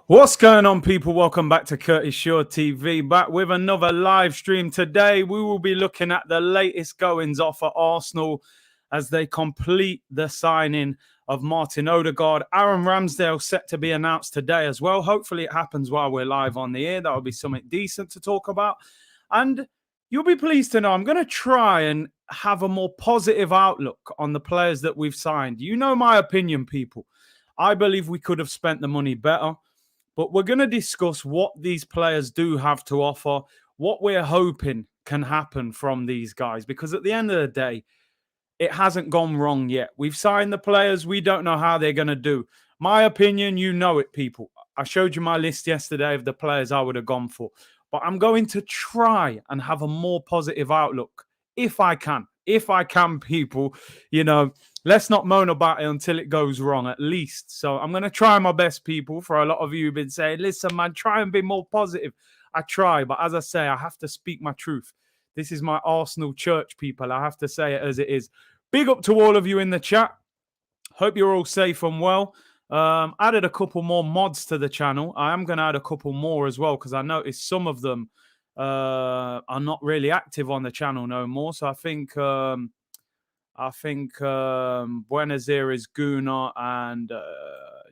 What's going on, people? Welcome back to Curtis Shaw TV, back with another live stream. Today, we will be looking at the latest goings off at Arsenal as they complete the signing of Martin Odegaard. Aaron Ramsdale set to be announced today as well. Hopefully, it happens while we're live on the air. That will be something decent to talk about. And you'll be pleased to know I'm going to try and have a more positive outlook on the players that we've signed. You know my opinion, people. I believe we could have spent the money better. But we're going to discuss what these players do have to offer, what we're hoping can happen from these guys. Because at the end of the day, it hasn't gone wrong yet. We've signed the players. We don't know how they're going to do. My opinion, you know it, people. I showed you my list yesterday of the players I would have gone for. But I'm going to try and have a more positive outlook if I can. If I can, people, you know, let's not moan about it until it goes wrong, at least. So I'm going to try my best, people. For a lot of you who've been saying, listen, man, try and be more positive. I try, but as I say, I have to speak my truth. This is my Arsenal church, people. I have to say it as it is. Big up to all of you in the chat. Hope you're all safe and well. Added a couple more mods to the channel. I am going to add a couple more as well because I noticed some of them are not really active on the channel no more. So I think Buenos Aires Guna and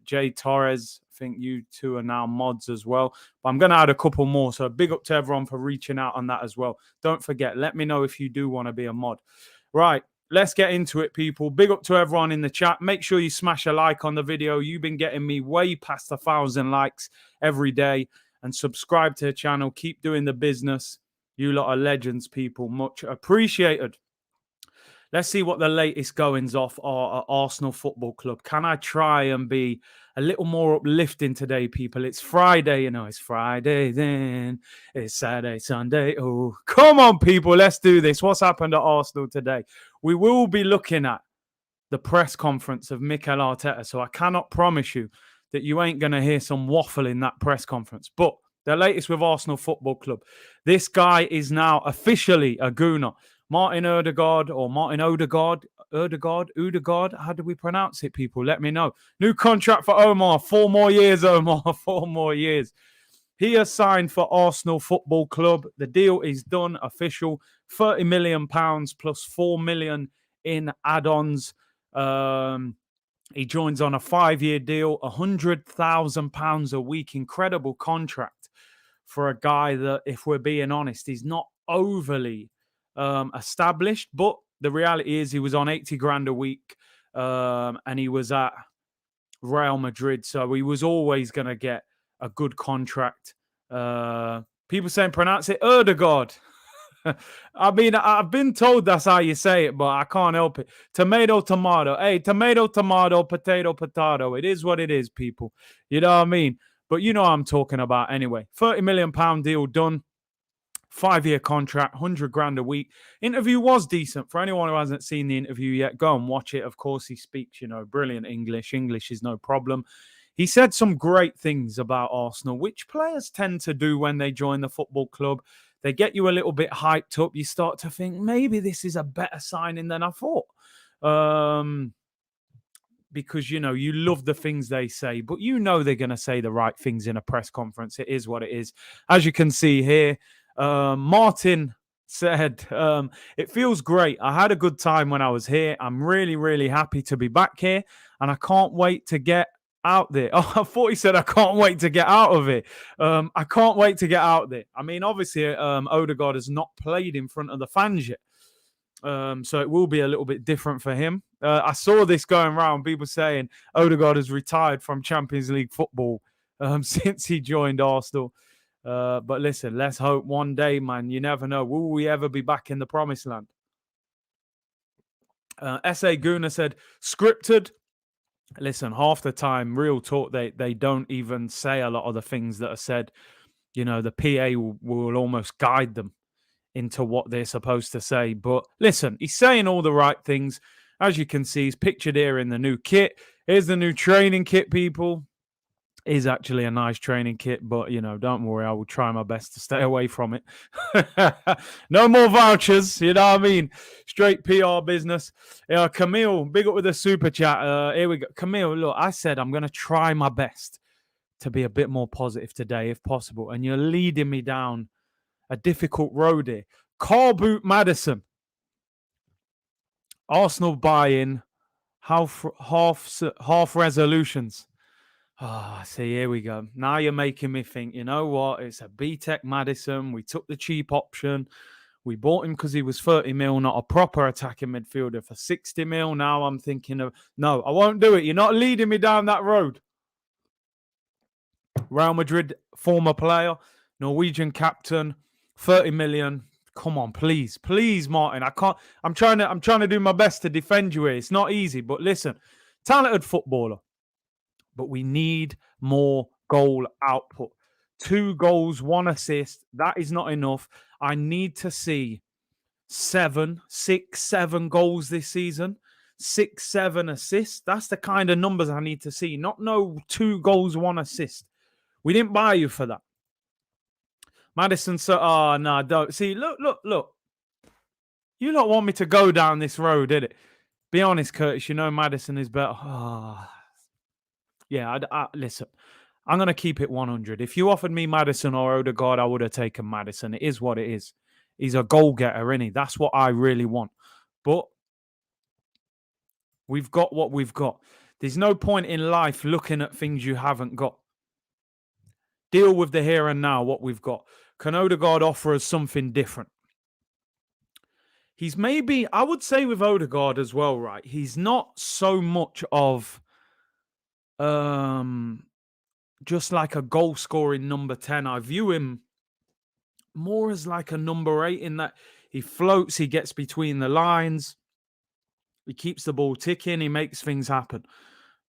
Jay Torres, I think you two are now mods as well. But I'm going to add a couple more. So big up to everyone for reaching out on that as well. Don't forget, let me know if you do want to be a mod. Right, let's get into it, people. Big up to everyone in the chat. Make sure you smash a like on the video. You've been getting me way past 1,000 likes every day. And subscribe to the channel. Keep doing the business. You lot are legends, people. Much appreciated. Let's see what the latest goings off are at Arsenal Football Club. Can I try and be a little more uplifting today, people? It's Friday, you know. It's Friday then. It's Saturday, Sunday. Oh, come on, people. Let's do this. What's happened at Arsenal today? We will be looking at the press conference of Mikel Arteta. So I cannot promise you that you ain't going to hear some waffle in that press conference. But the latest with Arsenal Football Club. This guy is now officially a Gooner. Martin Odegaard or Martin Odegaard, how do we pronounce it, people? Let me know. New contract for Omar. 4 more years, Omar. 4 more years. He has signed for Arsenal Football Club. The deal is done, official. £30 million plus 4 million in add-ons. He joins on a 5-year deal, £100,000 a week. Incredible contract for a guy that, if we're being honest, is not overly established. But the reality is he was on 80 grand a week and he was at Real Madrid. So he was always going to get a good contract. People saying pronounce it Odegaard. I mean, I've been told that's how you say it, but I can't help it. Tomato, tomato. Hey, tomato, tomato, potato, potato. It is what it is, people. You know what I mean? But you know what I'm talking about anyway. £30 million deal done. 5-year contract, 100 grand a week. Interview was decent. For anyone who hasn't seen the interview yet, go and watch it. Of course, he speaks, you know, brilliant English. English is no problem. He said some great things about Arsenal, which players tend to do when they join the football club. They get you a little bit hyped up. You start to think, maybe this is a better signing than I thought. Because, you know, you love the things they say, but you know they're going to say the right things in a press conference. It is what it is. As you can see here, Martin said, it feels great. I had a good time when I was here. I'm really, really happy to be back here, and I can't wait to get out there. Oh, I thought he said, I can't wait to get out of it. I can't wait to get out there. I mean, obviously, Odegaard has not played in front of the fans yet. So it will be a little bit different for him. I saw this going around, people saying Odegaard has retired from Champions League football since he joined Arsenal. But listen, let's hope one day, man, you never know. Will we ever be back in the promised land? S.A. Guna said, scripted. Listen, half the time, real talk, they don't even say a lot of the things that are said. You know, the PA will almost guide them into what they're supposed to say. But listen, he's saying all the right things. As you can see, he's pictured here in the new kit. Here's the new training kit, people. is actually a nice training kit, but, don't worry. I will try my best to stay away from it. No more vouchers, you know what I mean? Straight PR business. Camille, big up with the super chat. Here we go. Camille, look, I said I'm going to try my best to be a bit more positive today if possible, and you're leading me down a difficult road here. Car boot Maddison. Arsenal buy-in. Half resolutions. See, here we go. Now you're making me think, you know what? It's a B-Tech Maddison. We took the cheap option. We bought him because he was 30 mil, not a proper attacking midfielder for 60 mil. Now I'm thinking of, no, I won't do it. You're not leading me down that road. Real Madrid, former player, Norwegian captain, 30 million. Come on, please, Martin. I can't. I'm trying to do my best to defend you here. It's not easy, but listen, talented footballer, but we need more goal output. 2 goals, 1 assist. That is not enough. I need to see 6, 7 goals this season. 6, 7 assists. That's the kind of numbers I need to see. Not 2 goals, 1 assist. We didn't buy you for that. Maddison, no, don't. See, look. You don't want me to go down this road, did it? Be honest, Curtis, Maddison is better. Yeah, listen, I'm going to keep it 100. If you offered me Maddison or Odegaard, I would have taken Maddison. It is what it is. He's a goal-getter, isn't he? That's what I really want. But we've got what we've got. There's no point in life looking at things you haven't got. Deal with the here and now, what we've got. Can Odegaard offer us something different? He's maybe, I would say with Odegaard as well, right? He's not so much of just like a goal-scoring number 10. I view him more as like a number 8 in that he floats, he gets between the lines, he keeps the ball ticking, he makes things happen.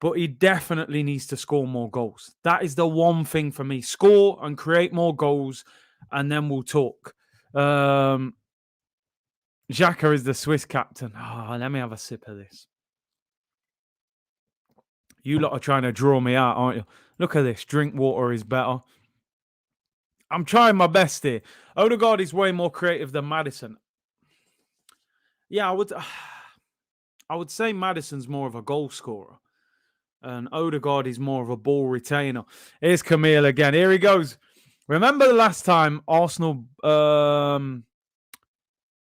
But he definitely needs to score more goals. That is the one thing for me. Score and create more goals, and then we'll talk. Xhaka is the Swiss captain. Let me have a sip of this. You lot are trying to draw me out, aren't you? Look at this. Drink water is better. I'm trying my best here. Odegaard is way more creative than Maddison. Yeah, I would say Maddison's more of a goal scorer. And Odegaard is more of a ball retainer. Here's Camille again. Here he goes. Remember the last time Arsenal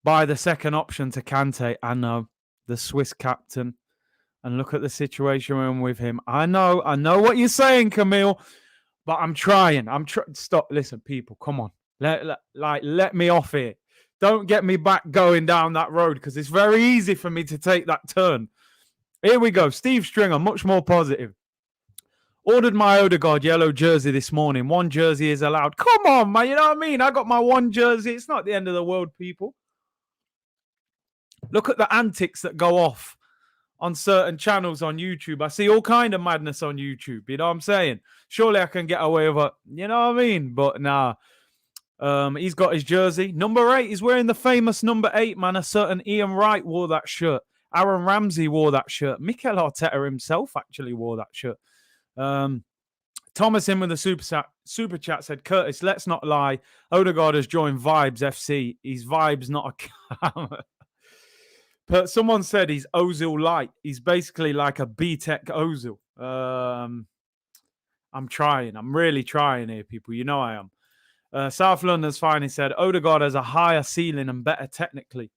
buy the second option to Kante? I know. The Swiss captain. And look at the situation we're in with him. I know what you're saying, Camille. But I'm trying. Stop. Listen, people, come on. Let me off here. Don't get me back going down that road because it's very easy for me to take that turn. Here we go. Steve Stringer, much more positive. Ordered my Odegaard yellow jersey this morning. 1 jersey is allowed. Come on, man. You know what I mean? I got my 1 jersey. It's not the end of the world, people. Look at the antics that go off on certain channels on YouTube. I see all kind of madness on YouTube. You know what I'm saying? Surely I can get away with it. You know what I mean? But nah. He's got his jersey. Number 8. He's wearing the famous number 8, man. A certain Ian Wright wore that shirt. Aaron Ramsey wore that shirt. Mikel Arteta himself actually wore that shirt. Thomas in with the super chat said, Curtis, let's not lie. Odegaard has joined Vibes FC. He's Vibes, not a But someone said he's Ozil light. He's basically like a B-Tech Ozil. I'm trying. I'm really trying here, people. You know I am. South London's finally said, Odegaard has a higher ceiling and better technically.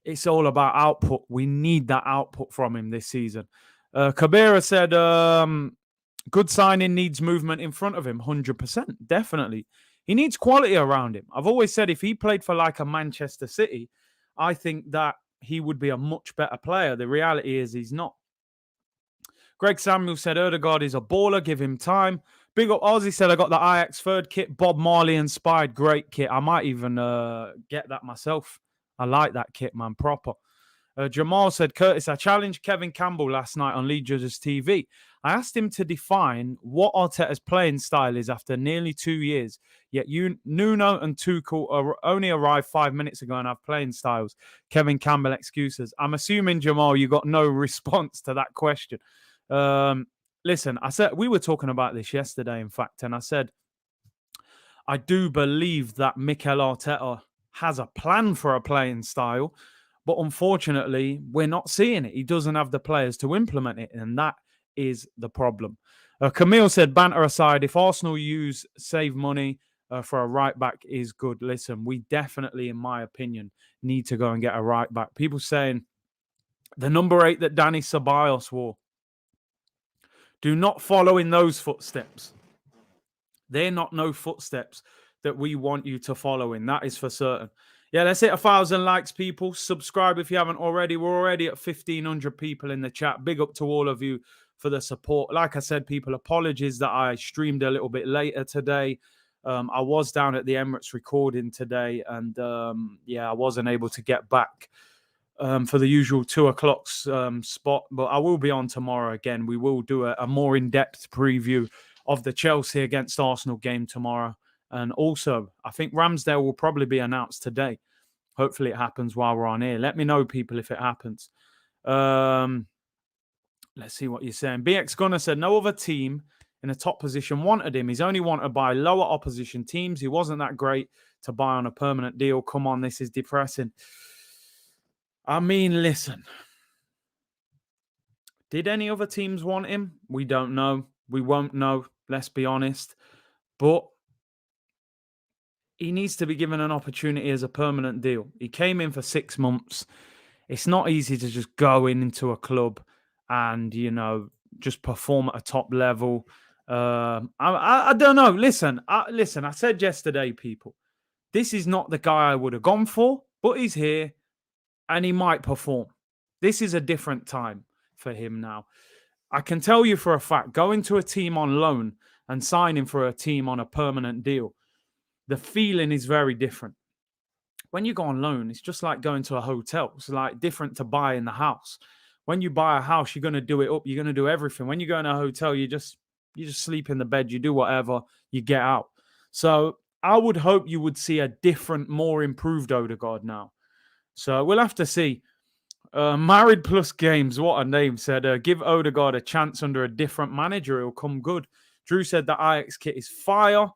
It's all about output. We need that output from him this season. Kabira said, good signing needs movement in front of him. 100%. Definitely. He needs quality around him. I've always said if he played for like a Manchester City, I think that he would be a much better player. The reality is he's not. Greg Samuel said, Odegaard is a baller. Give him time. Big up Ozzy said, I got the Ajax third kit. Bob Marley inspired. Great kit. I might even get that myself. I like that kit, man. Proper. Jamal said, Curtis, I challenged Kevin Campbell last night on League Judges TV. I asked him to define what Arteta's playing style is after nearly 2 years. Yet Nuno and Tuchel only arrived 5 minutes ago and have playing styles. Kevin Campbell excuses. I'm assuming, Jamal, you got no response to that question. listen, I said we were talking about this yesterday, in fact, and I said I do believe that Mikel Arteta has a plan for a playing style, but unfortunately, we're not seeing it. He doesn't have the players to implement it, and that is the problem. Camille said, banter aside, if Arsenal save money for a right back is good. Listen, we definitely, in my opinion, need to go and get a right back. People saying the number 8 that Dani Ceballos wore, do not follow in those footsteps. They're not no footsteps that we want you to follow in. That is for certain. Yeah, let's hit 1,000 likes, people. Subscribe if you haven't already. We're already at 1,500 people in the chat. Big up to all of you for the support. Like I said, people, apologies that I streamed a little bit later today. I was down at the Emirates recording today, and I wasn't able to get back for the usual 2 o'clock spot, but I will be on tomorrow again. We will do a more in-depth preview of the Chelsea against Arsenal game tomorrow. And also, I think Ramsdale will probably be announced today. Hopefully it happens while we're on here. Let me know, people, if it happens. Let's see what you're saying. BX Gunner said, no other team in a top position wanted him. He's only wanted by lower opposition teams. He wasn't that great to buy on a permanent deal. Come on, this is depressing. I mean, listen. Did any other teams want him? We don't know. We won't know, let's be honest. But he needs to be given an opportunity as a permanent deal. He came in for 6 months. It's not easy to just go into a club and, just perform at a top level. I don't know. Listen, I said yesterday, people, this is not the guy I would have gone for, but he's here and he might perform. This is a different time for him now. I can tell you for a fact, going to a team on loan and signing for a team on a permanent deal, the feeling is very different. When you go on loan, it's just like going to a hotel. It's like different to buying the house. When you buy a house, you're going to do it up. You're going to do everything. When you go in a hotel, you just sleep in the bed. You do whatever. You get out. So I would hope you would see a different, more improved Odegaard now. So we'll have to see. Married Plus Games, what a name, said, give Odegaard a chance under a different manager. He'll come good. Drew said the Ajax kit is fire.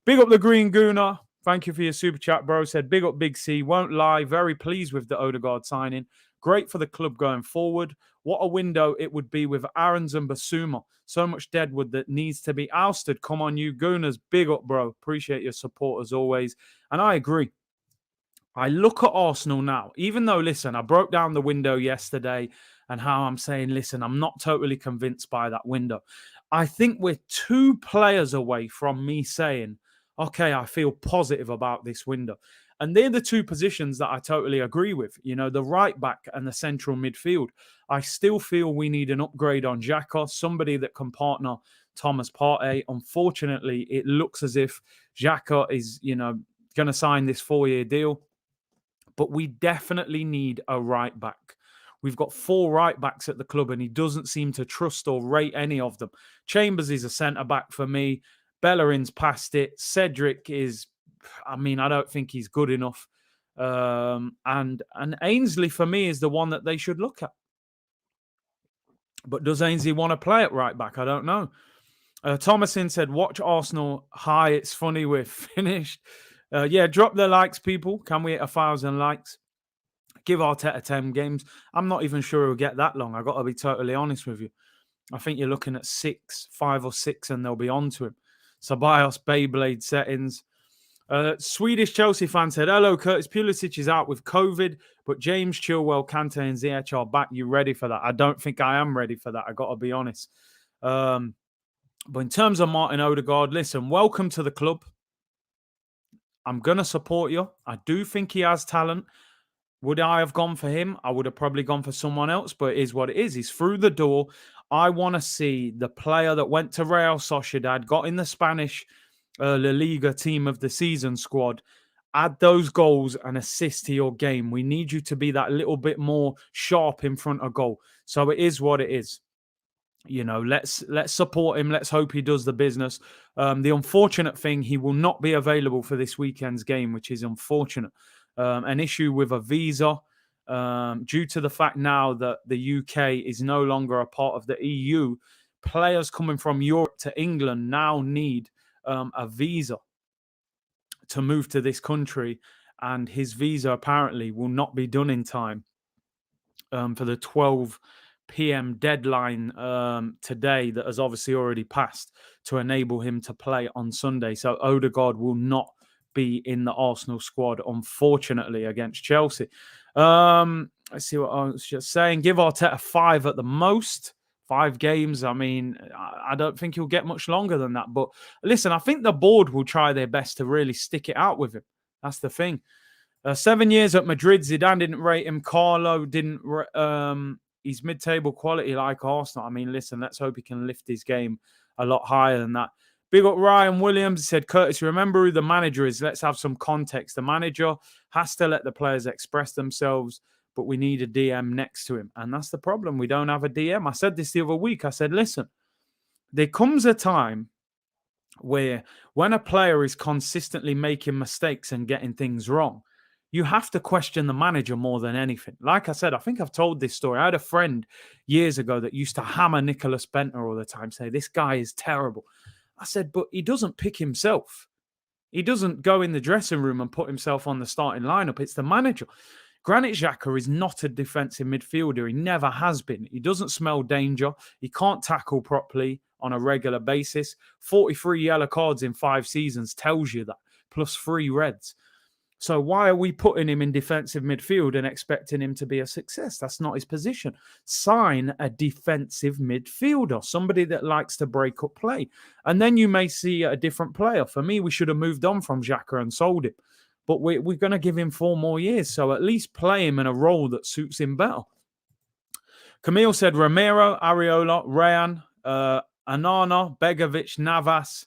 Big up the Green Gooner. Thank you for your super chat, bro. Said, big up Big C. Won't lie. Very pleased with the Odegaard signing. Great for the club going forward. What a window it would be with Aarons and Basuma. So much deadwood that needs to be ousted. Come on, you Gooners. Big up, bro. Appreciate your support as always. And I agree. I look at Arsenal now, even though, listen, I broke down the window yesterday and how I'm saying, listen, I'm not totally convinced by that window. I think we're 2 players away from me saying, okay, I feel positive about this window. And they're the 2 positions that I totally agree with, the right back and the central midfield. I still feel we need an upgrade on Xhaka, somebody that can partner Thomas Partey. Unfortunately, it looks as if Xhaka is, going to sign this 4-year deal. But we definitely need a right back. We've got 4 right backs at the club, and he doesn't seem to trust or rate any of them. Chambers is a centre-back for me. Bellerin's past it. Cedric is, I don't think he's good enough. And Ainsley, for me, is the one that they should look at. But does Ainsley want to play at right back? I don't know. Thomason said, watch Arsenal high. It's funny we're finished. Drop the likes, people. Can we hit 1,000 likes? Give Arteta 10 games. I'm not even sure he'll get that long. I got to be totally honest with you. I think you're looking at 5 or 6, and they'll be on to him. Ceballos, Beyblade settings. Swedish Chelsea fan said, hello, Curtis Pulisic is out with COVID, but James, Chilwell, Kante, and Ziyech are back. You ready for that? I don't think I am ready for that. I got to be honest. But in terms of Martin Odegaard, listen, welcome to the club. I'm going to support you. I do think he has talent. Would I have gone for him? I would have probably gone for someone else, but it is what it is. He's through the door. I want to see the player that went to Real Sociedad, got in the Spanish La Liga team of the season squad, add those goals and assist to your game. We need you to be that little bit more sharp in front of goal. So it is what it is. Let's support him. Let's hope he does the business. The unfortunate thing, he will not be available for this weekend's game, which is unfortunate. An issue with a visa due to the fact now that the UK is no longer a part of the EU. players coming from Europe to England now need a visa to move to this country, and his visa apparently will not be done in time for the 12 p.m. deadline today that has obviously already passed to enable him to play on Sunday. So Odegaard will not be in the Arsenal squad, unfortunately, against Chelsea. Let's see what I was just saying. Give Arteta 5 at the most. 5 games. I mean, I don't think he'll get much longer than that. But listen, I think the board will try their best to really stick it out with him. That's the thing. 7 years at Madrid, Zidane didn't rate him. Carlo didn't. He's mid-table quality like Arsenal. I mean, listen, let's hope he can lift his game a lot higher than that. Big up Ryan Williams. He said, Curtis, remember who the manager is. Let's have some context. The manager has to let the players express themselves, but we need a DM next to him. And that's the problem. We don't have a DM. I said this the other week. I said, listen, there comes a time where when a player is consistently making mistakes and getting things wrong, you have to question the manager more than anything. Like I said, I think I've told this story. I had a friend years ago that used to hammer Nicholas Bentner all the time, say, this guy is terrible. I said, but he doesn't pick himself. He doesn't go in the dressing room and put himself on the starting lineup. It's the manager. Granit Xhaka is not a defensive midfielder. He never has been. He doesn't smell danger. He can't tackle properly on a regular basis. 43 yellow cards in 5 seasons tells you that, plus 3 reds. So why are we putting him in defensive midfield and expecting him to be a success? That's not his position. Sign a defensive midfielder, somebody that likes to break up play. And then you may see a different player. For me, we should have moved on from Xhaka and sold him. But we're going to give him 4 more years. So at least play him in a role that suits him better. Camille said Romero, Areola, Rayan, Anana, Begovic, Navas,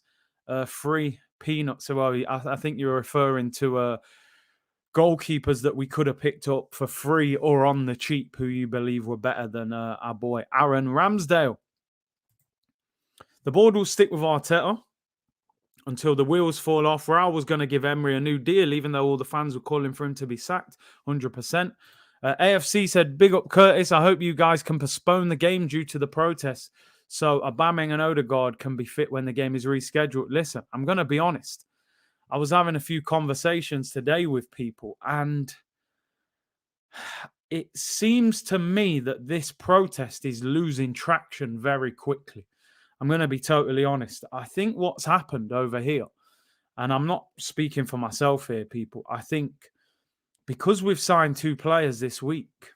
3 peanuts. So I think you're referring to goalkeepers that we could have picked up for free or on the cheap who you believe were better than our boy Aaron Ramsdale. The board will stick with Arteta until the wheels fall off. Raul was going to give Emery a new deal, even though all the fans were calling for him to be sacked, 100%. AFC said, big up Curtis. I hope you guys can postpone the game due to the protests so Aubameyang and Odegaard can be fit when the game is rescheduled. Listen, I'm going to be honest. I was having a few conversations today with people, and it seems to me that this protest is losing traction very quickly. I'm going to be totally honest. I think what's happened over here, and I'm not speaking for myself here, people, I think because we've signed 2 players this week,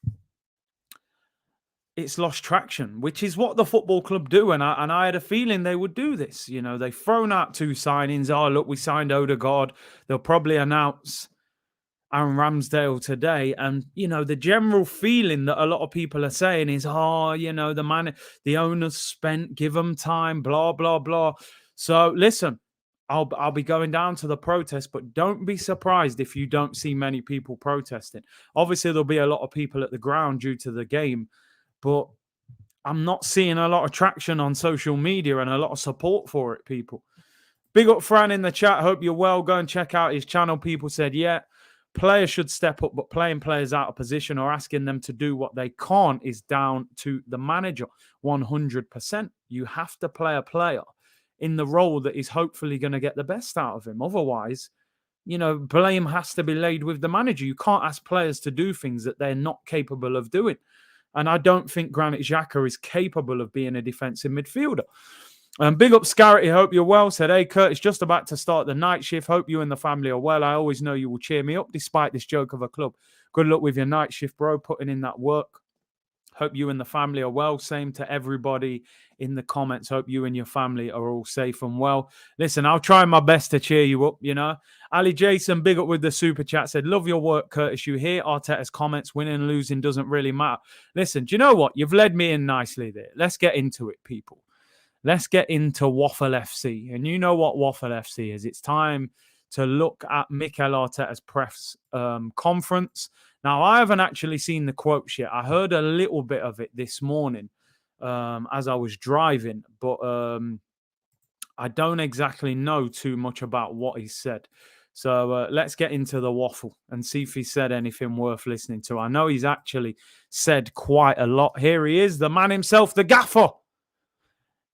it's lost traction, which is what the football club do. And I had a feeling they would do this. You know, they've thrown out 2 signings. Oh, look, we signed Odegaard. They'll probably announce Aaron Ramsdale today. And, you know, the general feeling that a lot of people are saying is, oh, you know, the owners spent, give them time, blah, blah, blah. So listen, I'll be going down to the protest, but don't be surprised if you don't see many people protesting. Obviously, there'll be a lot of people at the ground due to the game, but I'm not seeing a lot of traction on social media and a lot of support for it, people. Big up Fran in the chat. Hope you're well. Go and check out his channel. People said, yeah, players should step up, but playing players out of position or asking them to do what they can't is down to the manager. 100%. You have to play a player in the role that is hopefully going to get the best out of him. Otherwise, you know, blame has to be laid with the manager. You can't ask players to do things that they're not capable of doing. And I don't think Granit Xhaka is capable of being a defensive midfielder. Big up Scarrety, hope you're well. Said, hey, Curtis, just about to start the night shift. Hope you and the family are well. I always know you will cheer me up despite this joke of a club. Good luck with your night shift, bro, putting in that work. Hope you and the family are well. Same to everybody in the comments. Hope you and your family are all safe and well. Listen, I'll try my best to cheer you up, you know. Ali Jason, big up with the super chat, said, love your work, Curtis. You hear Arteta's comments. Winning and losing doesn't really matter. Listen, do you know what? You've led me in nicely there. Let's get into it, people. Let's get into Waffle FC. And you know what Waffle FC is. It's time to look at Mikel Arteta's press conference. Now, I haven't actually seen the quotes yet. I heard a little bit of it this morning as I was driving, but I don't exactly know too much about what he said. So let's get into the waffle and see if he said anything worth listening to. I know he's actually said quite a lot. Here he is, the man himself, the gaffer.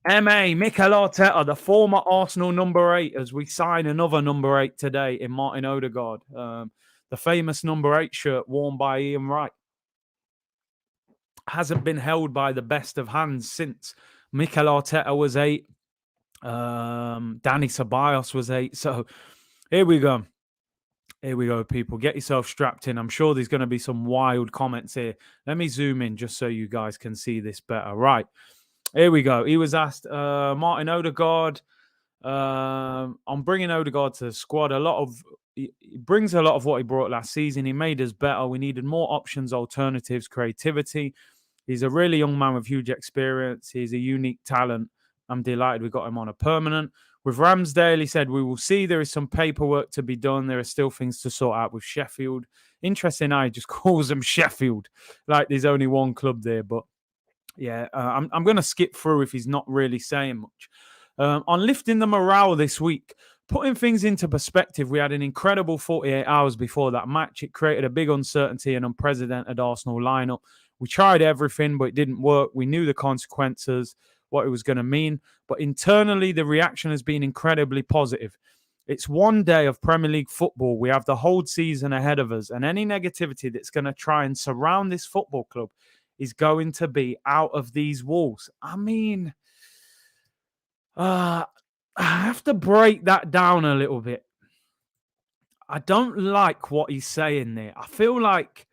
Mikel Arteta, the former Arsenal number 8, as we sign another number 8 today in Martin Odegaard. The famous number 8 shirt worn by Ian Wright hasn't been held by the best of hands since. Mikel Arteta was 8. Danny Ceballos was 8. So here we go. Here we go, people. Get yourself strapped in. I'm sure there's going to be some wild comments here. Let me zoom in just so you guys can see this better. Right. Here we go. He was asked, Martin Odegaard. I'm bringing Odegaard to the squad. He brings a lot of what he brought last season. He made us better. We needed more options, alternatives, creativity. He's a really young man with huge experience. He's a unique talent. I'm delighted we got him on a permanent. With Ramsdale, he said, we will see. There is some paperwork to be done. There are still things to sort out with Sheffield. Interesting, I just calls them Sheffield. Like there's only one club there. But yeah, I'm going to skip through if he's not really saying much. On lifting the morale this week, putting things into perspective, we had an incredible 48 hours before that match. It created a big uncertainty and unprecedented Arsenal lineup. We tried everything, but it didn't work. We knew the consequences, what it was going to mean. But internally, the reaction has been incredibly positive. It's one day of Premier League football. We have the whole season ahead of us. And any negativity that's going to try and surround this football club is going to be out of these walls. I mean, I have to break that down a little bit. I don't like what he's saying there. I feel like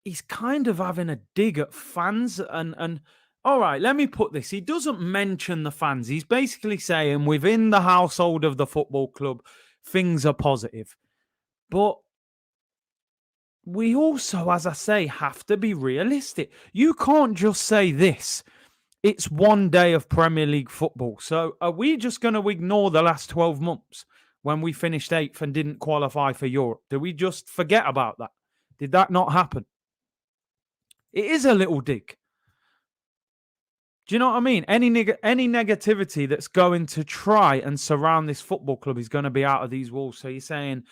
he's kind of having a dig at fans and all right, let me put this. He doesn't mention the fans. He's basically saying within the household of the football club, things are positive. But we also, as I say, have to be realistic. You can't just say this. It's one day of Premier League football. So are we just going to ignore the last 12 months when we finished 8th and didn't qualify for Europe? Do we just forget about that? Did that not happen? It is a little dig. Do you know what I mean? Any negativity that's going to try and surround this football club is going to be out of these walls. So you're saying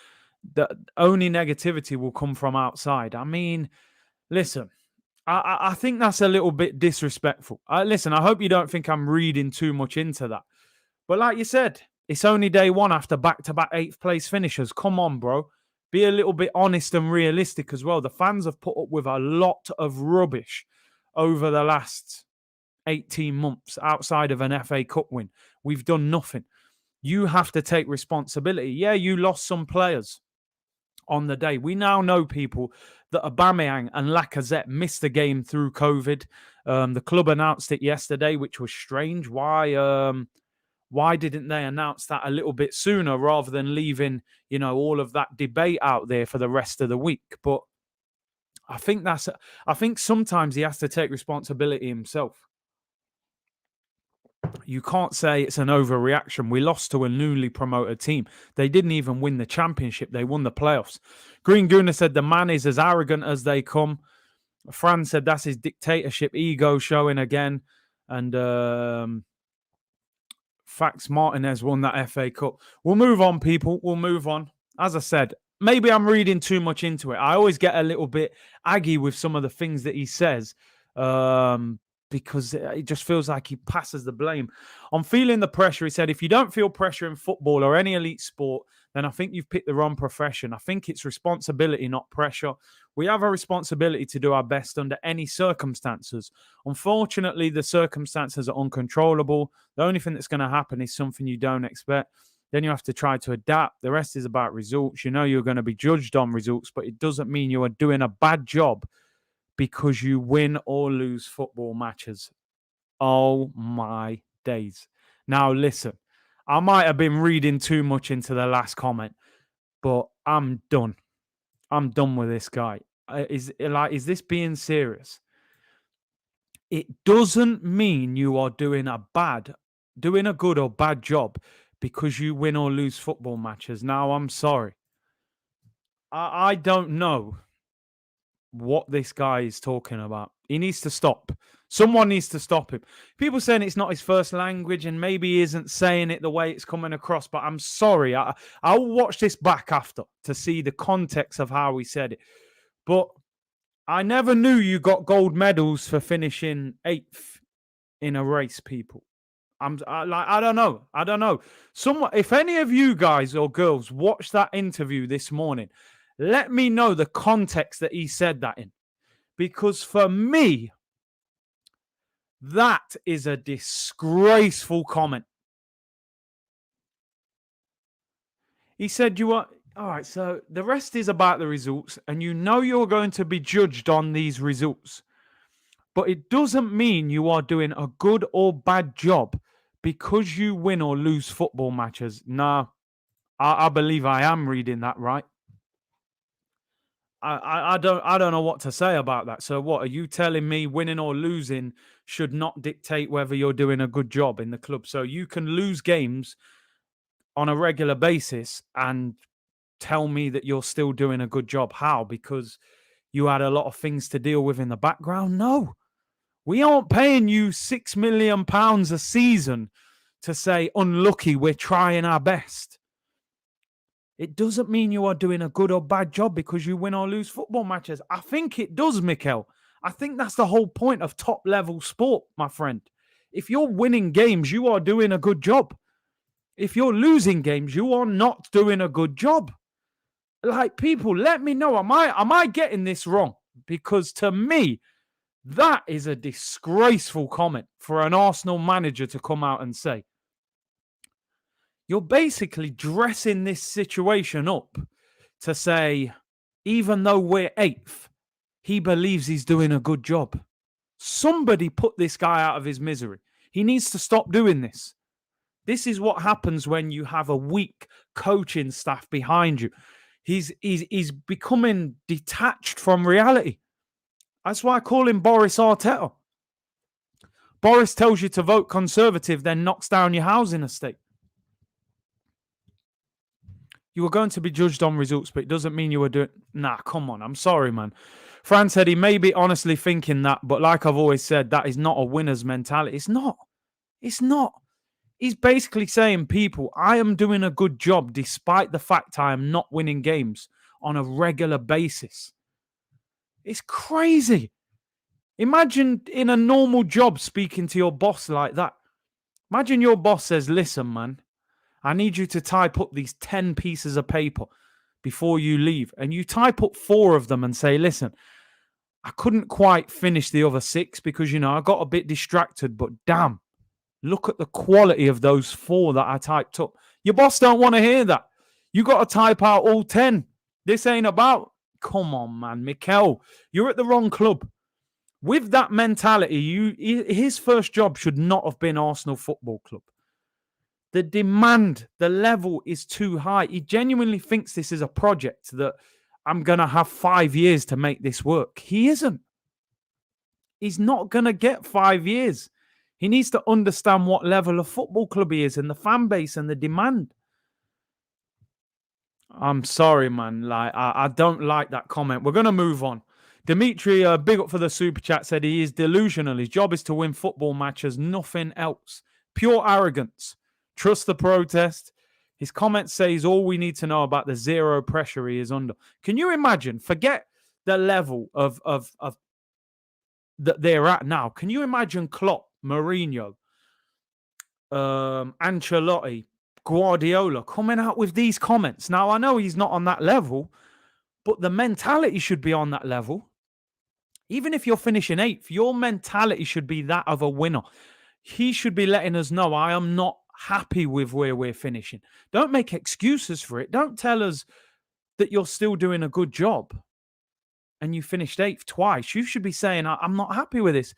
that only negativity will come from outside. I mean, listen, I think that's a little bit disrespectful. Listen, I hope you don't think I'm reading too much into that. But like you said, it's only day one after back-to-back 8th place finishers. Come on, bro. Be a little bit honest and realistic as well. The fans have put up with a lot of rubbish over the last 18 months outside of an FA Cup win. We've done nothing. You have to take responsibility. Yeah, you lost some players on the day. We now know, people, that Aubameyang and Lacazette missed the game through COVID. The club announced it yesterday, which was strange. Why didn't they announce that a little bit sooner rather than leaving, all of that debate out there for the rest of the week? But I think sometimes he has to take responsibility himself. You can't say it's an overreaction. We lost to a newly promoted team. They didn't even win the championship. They won the playoffs. Green Gooner said the man is as arrogant as they come. Fran said that's his dictatorship ego showing again. And Fax Martinez won that FA Cup. We'll move on, people. We'll move on. As I said, maybe I'm reading too much into it. I always get a little bit aggy with some of the things that he says. Because it just feels like he passes the blame. I'm feeling the pressure. He said, if you don't feel pressure in football or any elite sport, then I think you've picked the wrong profession. I think it's responsibility, not pressure. We have a responsibility to do our best under any circumstances. Unfortunately, the circumstances are uncontrollable. The only thing that's going to happen is something you don't expect. Then you have to try to adapt. The rest is about results. You're going to be judged on results, but it doesn't mean you are doing a bad job because you win or lose football matches. Oh, my days. Now, listen, I might have been reading too much into the last comment, but I'm done. I'm done with this guy. Is this being serious? It doesn't mean you are doing a good or bad job because you win or lose football matches. Now, I'm sorry. I don't know what this guy is talking about. He needs to stop. Someone needs to stop him. People saying it's not his first language and maybe he isn't saying it the way it's coming across, but I'm sorry. I'll watch this back after to see the context of how he said it. But I never knew you got gold medals for finishing 8th. in a race, people. I don't know. If any of you guys or girls watched that interview this morning, let me know the context that he said that in. Because for me, that is a disgraceful comment. He said, all right, so the rest is about the results, and you know you're going to be judged on these results. But it doesn't mean you are doing a good or bad job because you win or lose football matches. No, I believe I am reading that right. I don't know what to say about that. So what are you telling me? Winning or losing should not dictate whether you're doing a good job in the club. So you can lose games on a regular basis and tell me that you're still doing a good job. How? Because you had a lot of things to deal with in the background? No. We aren't paying you £6 million a season to say, unlucky, we're trying our best. It doesn't mean you are doing a good or bad job because you win or lose football matches. I think it does, Mikel. I think that's the whole point of top-level sport, my friend. If you're winning games, you are doing a good job. If you're losing games, you are not doing a good job. Like, people, let me know. Am I getting this wrong? Because to me, that is a disgraceful comment for an Arsenal manager to come out and say. You're basically dressing this situation up to say, even though we're 8th, he believes he's doing a good job. Somebody put this guy out of his misery. He needs to stop doing this. This is what happens when you have a weak coaching staff behind you. He's becoming detached from reality. That's why I call him Boris Arteta. Boris tells you to vote Conservative, then knocks down your housing estate. You are going to be judged on results, but it doesn't mean you were doing... Nah, come on. I'm sorry, man. Fran said he may be honestly thinking that, but like I've always said, that is not a winner's mentality. It's not. It's not. He's basically saying, people, I am doing a good job despite the fact I am not winning games on a regular basis. It's crazy. Imagine in a normal job speaking to your boss like that. Imagine your boss says, listen, man, I need you to type up these 10 pieces of paper before you leave. And you type up 4 of them and say, listen, I couldn't quite finish the other 6 because, I got a bit distracted, but damn, look at the quality of those 4 that I typed up. Your boss don't want to hear that. You got to type out all 10. This ain't about... Come on, man. Mikel, you're at the wrong club. With that mentality, his first job should not have been Arsenal Football Club. The demand, the level is too high. He genuinely thinks this is a project that I'm going to have 5 years to make this work. He isn't. He's not going to get 5 years. He needs to understand what level of football club he is and the fan base and the demand. I'm sorry, man. I don't like that comment. We're going to move on. Dimitri, big up for the super chat, said he is delusional. His job is to win football matches, nothing else. Pure arrogance. Trust the protest. His comment says all we need to know about the zero pressure he is under. Can you imagine? Forget the level of that they're at now. Can you imagine Klopp, Mourinho, Ancelotti, Guardiola coming out with these comments? Now, I know he's not on that level, but the mentality should be on that level. Even if you're finishing 8th, your mentality should be that of a winner. He should be letting us know, I am not happy with where we're finishing. Don't make excuses for it. Don't tell us that you're still doing a good job and you finished 8th twice. You should be saying, I'm not happy with this.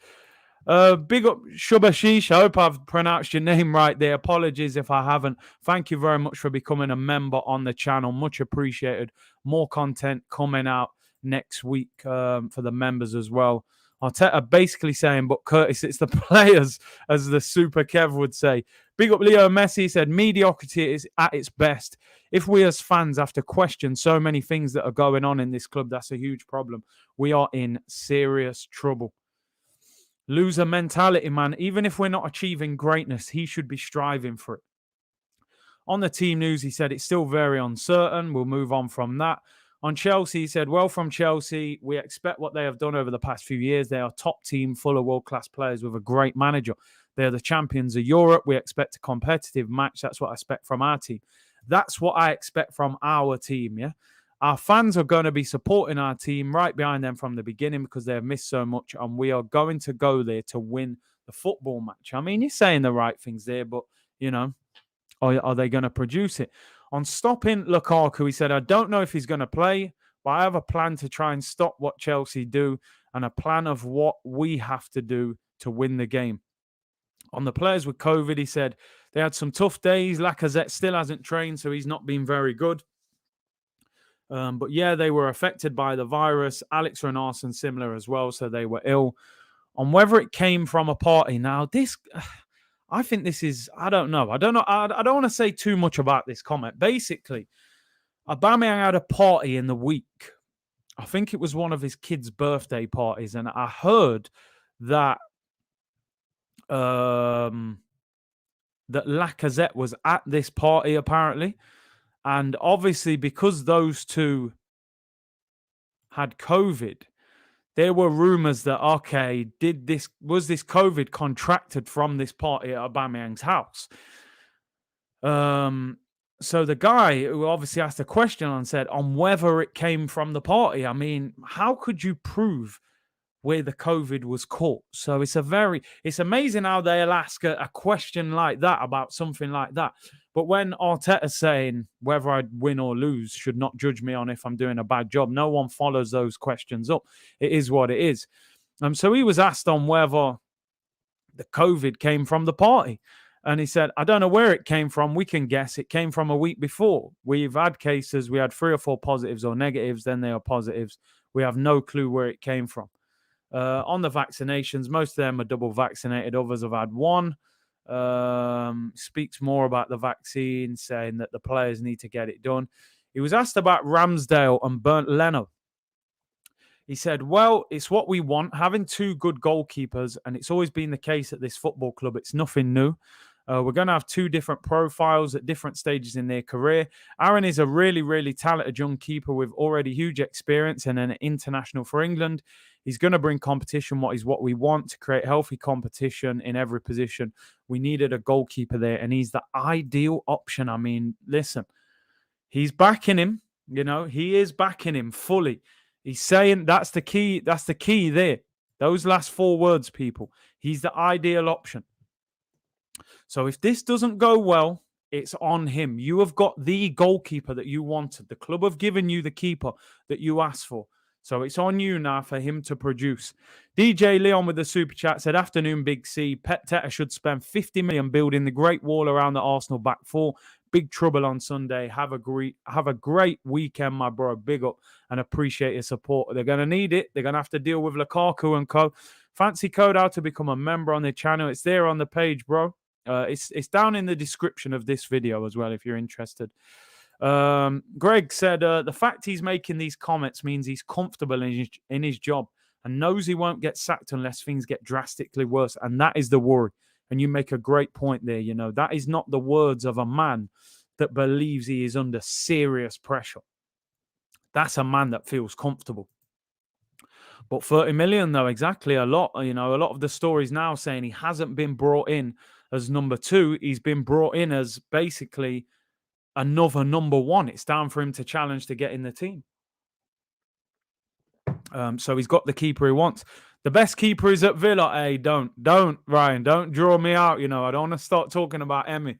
Big up Shubashish. I hope I've pronounced your name right there. Apologies if I haven't. Thank you very much for becoming a member on the channel. Much appreciated. More content coming out next week for the members as well. Arteta basically saying, but Curtis, it's the players, as the Super Kev would say. Big up Leo Messi said, mediocrity is at its best. If we as fans have to question so many things that are going on in this club, that's a huge problem. We are in serious trouble. Loser mentality, man. Even if we're not achieving greatness, he should be striving for it. On the team news, he said it's still very uncertain. We'll move on from that. On Chelsea, he said, well, from Chelsea, we expect what they have done over the past few years. They are a top team full of world-class players with a great manager. They're the champions of Europe. We expect a competitive match. That's what I expect from our team. That's what I expect from our team, yeah? Our fans are going to be supporting our team right behind them from the beginning because they have missed so much, and we are going to go there to win the football match. I mean, you're saying the right things there, but, you know, are they going to produce it? On stopping Lukaku, he said, I don't know if he's going to play, but I have a plan to try and stop what Chelsea do and a plan of what we have to do to win the game. On the players with COVID, he said, they had some tough days. Lacazette still hasn't trained, so he's not been very good. But yeah, they were affected by the virus. Alex and Arsene similar as well, so they were ill. On whether it came from a party. Now, this... I think this is, I don't know. I don't want to say too much about this comment. Basically, Aubameyang had a party in the week. I think it was one of his kids' birthday parties. And I heard that that Lacazette was at this party, apparently. And obviously, because those two had COVID, there were rumors that, okay, was this COVID contracted from this party at Aubameyang's house? So the guy who obviously asked a question and said on whether it came from the party. I mean, how could you prove where the COVID was caught? So it's amazing how they'll ask a question like that about something like that. But when Arteta's saying whether I win or lose should not judge me on if I'm doing a bad job, no one follows those questions up. It is what it is. So he was asked on whether the COVID came from the party. And he said, I don't know where it came from. We can guess. It came from a week before. We've had cases. We had 3 or 4 positives or negatives. Then they are positives. We have no clue where it came from. On the vaccinations, most of them are double vaccinated. Others have had one. Speaks more about the vaccine, saying that the players need to get it done. He was asked about Ramsdale and Bernd Leno. He said, well, it's what we want, having 2 good goalkeepers, and it's always been the case at this football club. It's nothing new. We're going to have 2 different profiles at different stages in their career. Aaron is a really, really talented young keeper with already huge experience and an international for England. He's going to bring competition, what we want, to create healthy competition in every position. We needed a goalkeeper there, and he's the ideal option. I mean, listen, he's backing him. You know, he is backing him fully. He's saying that's the key. That's the key there. Those last 4 words, people. He's the ideal option. So if this doesn't go well, it's on him. You have got the goalkeeper that you wanted. The club have given you the keeper that you asked for. So it's on you now for him to produce. DJ Leon with the super chat said, afternoon, Big C. Arteta should spend 50 million building the Great Wall around the Arsenal back 4. Big trouble on Sunday. Have a great weekend, my bro. Big up and appreciate your support. They're going to need it. They're going to have to deal with Lukaku and co. Fancy code how to become a member on the channel. It's there on the page, bro. It's down in the description of this video as well if you're interested. Greg said, the fact he's making these comments means he's comfortable in his job and knows he won't get sacked unless things get drastically worse. And that is the worry. And you make a great point there. You know, that is not the words of a man that believes he is under serious pressure. That's a man that feels comfortable. But 30 million, though, exactly a lot. You know, a lot of the stories now saying he hasn't been brought in as number 2. He's been brought in as basically another number 1. It's down for him to challenge to get in the team. So he's got the keeper he wants. The best keeper is at Villa. Hey, don't, Ryan, don't draw me out. You know, I don't want to start talking about Emi.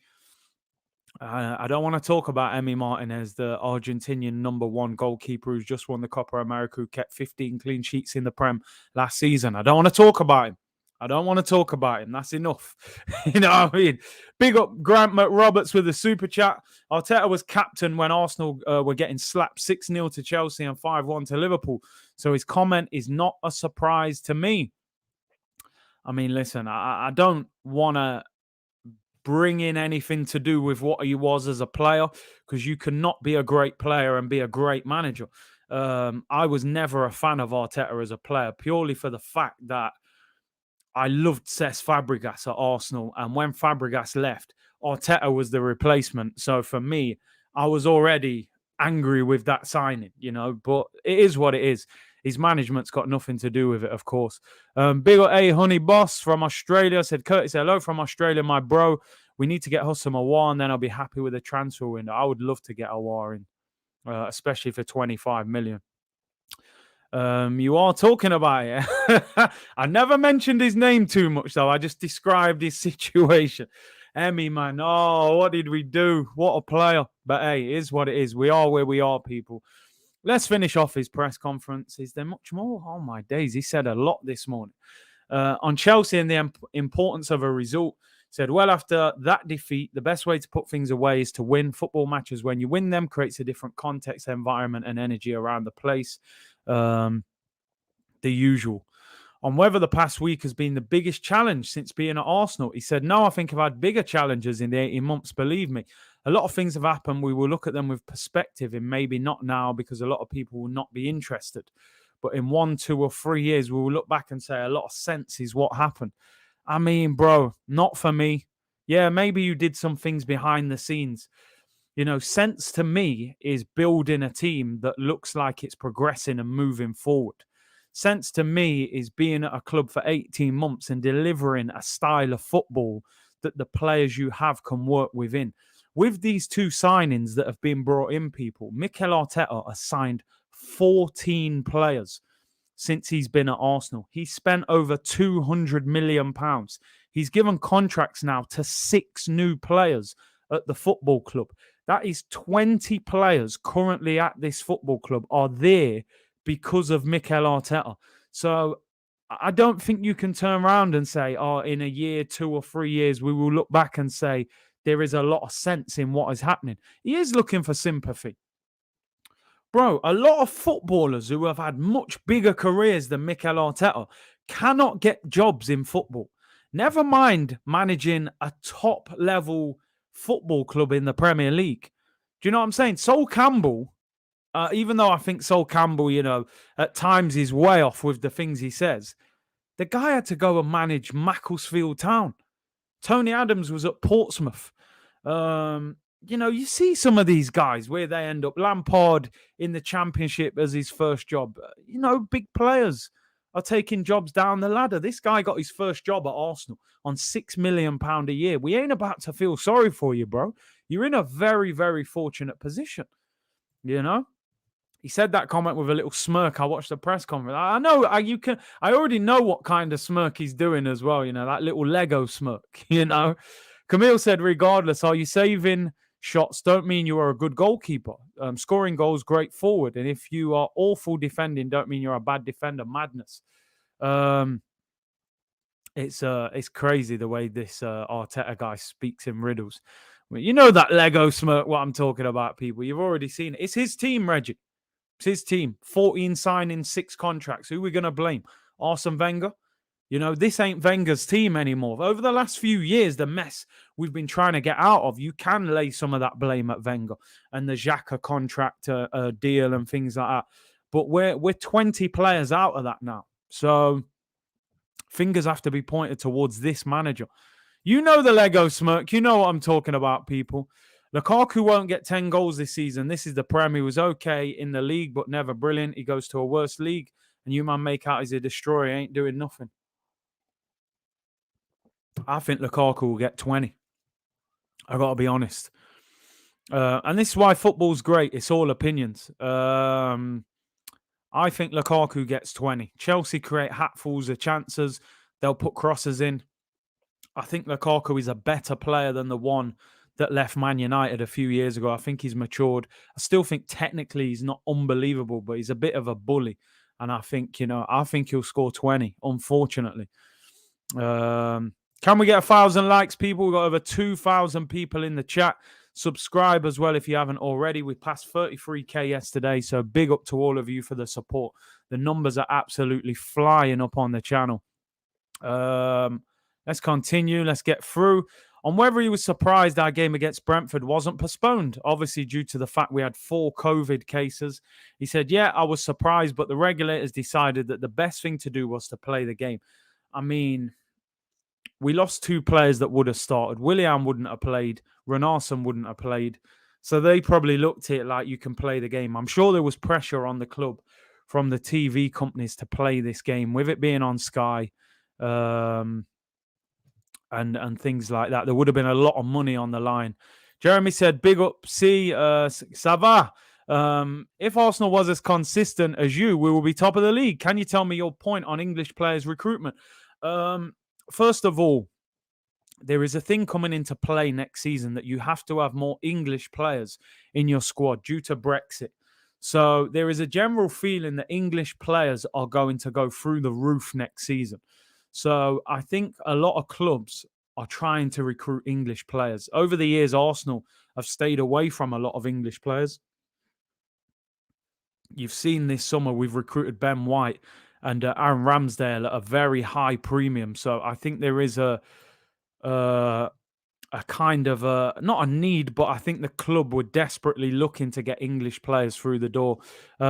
I don't want to talk about Emi Martinez, the Argentinian number 1 goalkeeper who's just won the Copa America, who kept 15 clean sheets in the Prem last season. I don't want to talk about him. That's enough. You know what I mean? Big up Grant McRoberts with the super chat. Arteta was captain when Arsenal were getting slapped 6-0 to Chelsea and 5-1 to Liverpool. So his comment is not a surprise to me. I mean, listen, I don't want to bring in anything to do with what he was as a player, because you cannot be a great player and be a great manager. I was never a fan of Arteta as a player, purely for the fact that I loved Cesc Fabregas at Arsenal. And when Fabregas left, Arteta was the replacement. So for me, I was already angry with that signing, but it is what it is. His management's got nothing to do with it, of course. Big A Honey Boss from Australia said, Curtis, hello from Australia, my bro. We need to get Hussam Aouar, and then I'll be happy with the transfer window. I would love to get Aouar in, especially for 25 million. You are talking about it. I never mentioned his name too much, though. I just described his situation. Emmy, man. Oh, what did we do? What a player. But hey, it is what it is. We are where we are, people. Let's finish off his press conference. Is there much more? Oh, my days. He said a lot this morning. On Chelsea and the importance of a result. Said, well, after that defeat, the best way to put things away is to win. Football matches, when you win them, creates a different context, environment, and energy around the place. The usual. On whether the past week has been the biggest challenge since being at Arsenal, he said, no, I think I've had bigger challenges in the 18 months, believe me. A lot of things have happened. We will look at them with perspective, and maybe not now because a lot of people will not be interested. But in 1, 2, or 3 years, we will look back and say a lot of sense is what happened. I mean, bro, not for me. Yeah, maybe you did some things behind the scenes. Sense to me is building a team that looks like it's progressing and moving forward. Sense to me is being at a club for 18 months and delivering a style of football that the players you have can work within. With these 2 signings that have been brought in, people, Mikel Arteta has signed 14 players since he's been at Arsenal. He spent over £200 million. He's given contracts now to 6 new players at the football club. That is 20 players currently at this football club are there because of Mikel Arteta. So I don't think you can turn around and say, in a year, 2 or 3 years, we will look back and say there is a lot of sense in what is happening. He is looking for sympathy. Bro, a lot of footballers who have had much bigger careers than Mikel Arteta cannot get jobs in football. Never mind managing a top-level football club in the Premier League. Do you know what I'm saying? Sol Campbell, even though I think Sol Campbell, at times is way off with the things he says, the guy had to go and manage Macclesfield Town. Tony Adams was at Portsmouth. You see some of these guys where they end up. Lampard in the Championship as his first job. Big players are taking jobs down the ladder. This guy got his first job at Arsenal on £6 million a year. We ain't about to feel sorry for you, bro. You're in a very, very fortunate position. He said that comment with a little smirk. I watched the press conference. I know I already know what kind of smirk he's doing as well. That little Lego smirk. Camille said, regardless, are you saving shots? Don't mean you are a good goalkeeper. Scoring goals, great forward. And if you are awful defending, don't mean you're a bad defender. Madness. It's crazy the way this Arteta guy speaks in riddles. That Lego smirk, what I'm talking about, people. You've already seen it. It's his team, Reggie. It's his team. 14 signings, 6 contracts. Who are we going to blame? Arsene Wenger? This ain't Wenger's team anymore. Over the last few years, the mess we've been trying to get out of, you can lay some of that blame at Wenger and the Xhaka contract deal and things like that. But we're 20 players out of that now. So fingers have to be pointed towards this manager. The Lego smirk. You know what I'm talking about, people. Lukaku won't get 10 goals this season. This is the Prem. He was okay in the league, but never brilliant. He goes to a worse league, and you man make out he's a destroyer. He ain't doing nothing. I think Lukaku will get 20. I got to be honest. And this is why football's great. It's all opinions. I think Lukaku gets 20. Chelsea create hatfuls of chances. They'll put crosses in. I think Lukaku is a better player than the one that left Man United a few years ago. I think he's matured. I still think technically he's not unbelievable, but he's a bit of a bully. And I think, he'll score 20, unfortunately. Can we get 1,000 likes, people? We've got over 2,000 people in the chat. Subscribe as well if you haven't already. We passed 33K yesterday, so big up to all of you for the support. The numbers are absolutely flying up on the channel. Let's continue. Let's get through. On whether he was surprised our game against Brentford wasn't postponed, obviously due to the fact we had 4 COVID cases. He said, yeah, I was surprised, but the regulators decided that the best thing to do was to play the game. I mean, we lost 2 players that would have started. Willian wouldn't have played. Renarsson wouldn't have played. So they probably looked at it like you can play the game. I'm sure there was pressure on the club from the TV companies to play this game, with it being on Sky, and things like that. There would have been a lot of money on the line. Jeremy said, big up, see, ça va. If Arsenal was as consistent as you, we will be top of the league. Can you tell me your point on English players' recruitment? First of all, there is a thing coming into play next season that you have to have more English players in your squad due to Brexit. So there is a general feeling that English players are going to go through the roof next season. So I think a lot of clubs are trying to recruit English players. Over the years, Arsenal have stayed away from a lot of English players. You've seen this summer we've recruited Ben White and Aaron Ramsdale at a very high premium. So I think there is a kind of not a need, but I think the club were desperately looking to get English players through the door.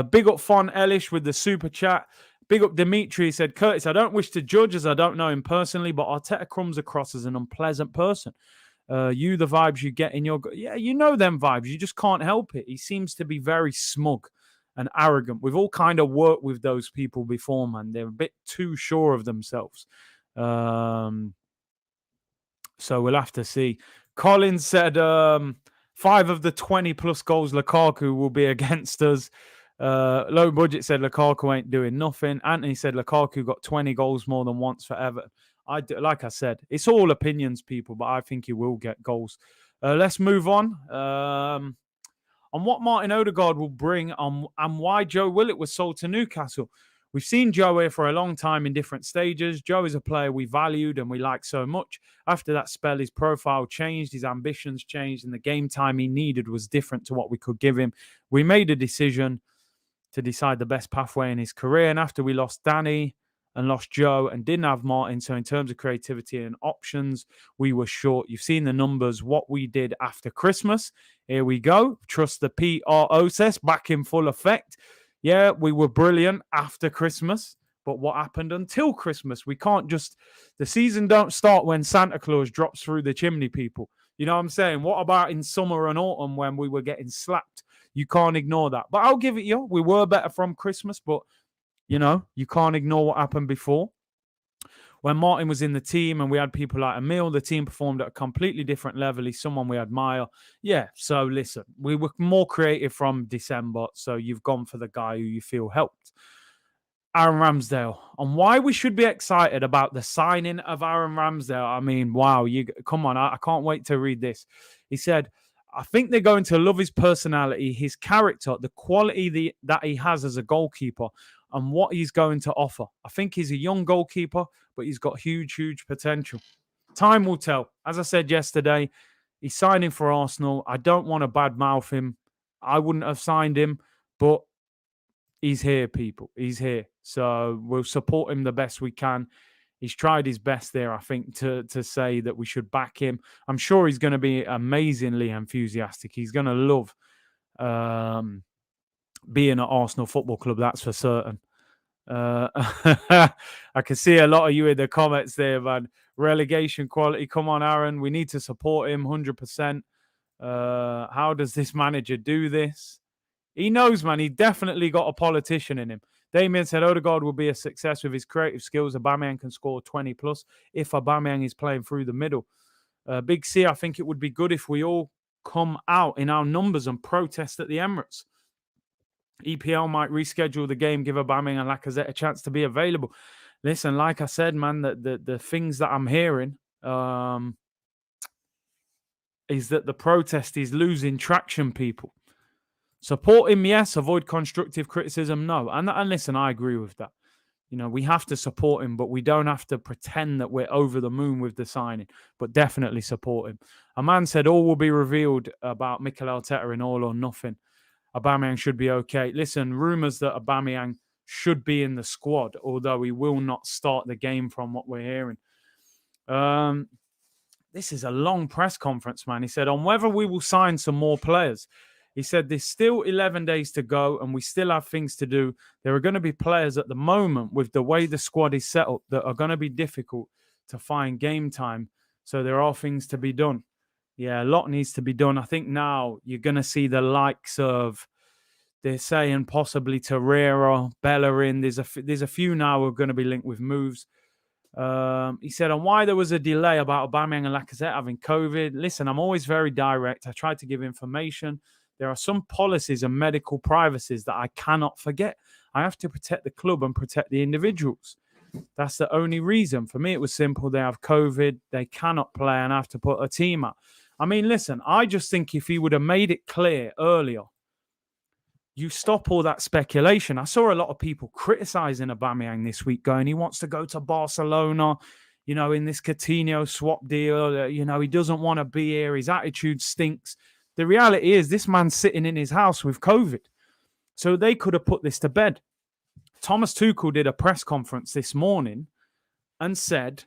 Big up Fon Ellish with the super chat. Big up Dimitri, said, Curtis, I don't wish to judge as I don't know him personally, but Arteta comes across as an unpleasant person. The vibes you get in your... Yeah, you know them vibes. You just can't help it. He seems to be very smug and arrogant. We've all kind of worked with those people before, man. They're a bit too sure of themselves. So we'll have to see. Colin said 5 of the 20-plus goals Lukaku will be against us. Low Budget said Lukaku ain't doing nothing. Anthony said Lukaku got 20 goals more than once for Everton. Like I said, it's all opinions, people, but I think he will get goals. Let's move on. On what Martin Odegaard will bring and why Joe Willett was sold to Newcastle. We've seen Joe here for a long time in different stages. Joe is a player we valued and we like so much. After that spell, his profile changed, his ambitions changed, and the game time he needed was different to what we could give him. We made a decision to decide the best pathway in his career. And after we lost Danny and lost Joe and didn't have Martin, so in terms of creativity and options, we were short. You've seen the numbers, what we did after Christmas. Here we go. Trust the PR process back in full effect. Yeah, we were brilliant after Christmas, but what happened until Christmas? We can't just... The season don't start when Santa Claus drops through the chimney, people. You know what I'm saying? What about in summer and autumn when we were getting slapped? You can't ignore that. But I'll give it you. We were better from Christmas, but, you know, you can't ignore what happened before. When Martin was in the team and we had people like Emil, the team performed at a completely different level. He's someone we admire. Yeah, so listen, we were more creative from December, so you've gone for the guy who you feel helped. Aaron Ramsdale, and why we should be excited about the signing of Aaron Ramsdale. I mean, wow, come on, I can't wait to read this. He said, I think they're going to love his personality, his character, the quality that he has as a goalkeeper, and what he's going to offer. I think he's a young goalkeeper, but he's got huge, huge potential. Time will tell. As I said yesterday, he's signing for Arsenal. I don't want to badmouth him. I wouldn't have signed him, but he's here, people. He's here. So we'll support him the best we can. He's tried his best there, I think, to say that we should back him. I'm sure he's going to be amazingly enthusiastic. He's going to love being at Arsenal Football Club, that's for certain. I can see a lot of you in the comments there, man. Relegation quality. Come on, Aaron. We need to support him 100%. How does this manager do this? He knows, man. He definitely got a politician in him. Damien said Odegaard will be a success with his creative skills. Aubameyang can score 20 plus if Aubameyang is playing through the middle. Big C, I think it would be good if we all come out in our numbers and protest at the Emirates. EPL might reschedule the game, give Aubameyang and Lacazette a chance to be available. Listen, like I said, man, the things that I'm hearing is that the protest is losing traction, people. Support him, yes. Avoid constructive criticism, no. And listen, I agree with that. You know, we have to support him, but we don't have to pretend that we're over the moon with the signing, but definitely support him. A man said all will be revealed about Mikel Arteta in All or Nothing. Aubameyang should be okay. Listen, rumours that Aubameyang should be in the squad, although he will not start the game from what we're hearing. This is a long press conference, man. He said, on whether we will sign some more players. He said, there's still 11 days to go and we still have things to do. There are going to be players at the moment with the way the squad is set up that are going to be difficult to find game time. So there are things to be done. Yeah, a lot needs to be done. I think now you're going to see the likes of, they're saying possibly Torreira, Bellerin. There's a few now who are going to be linked with moves. He said on why there was a delay about Aubameyang and Lacazette having COVID. Listen, I'm always very direct. I try to give information. There are some policies and medical privacies that I cannot forget. I have to protect the club and protect the individuals. That's the only reason. For me, it was simple. They have COVID. They cannot play and I have to put a team out. I mean, listen, I just think if he would have made it clear earlier, you stop all that speculation. I saw a lot of people criticizing Aubameyang this week, going, he wants to go to Barcelona, in this Coutinho swap deal. He doesn't want to be here. His attitude stinks. The reality is this man's sitting in his house with COVID. So they could have put this to bed. Thomas Tuchel did a press conference this morning and said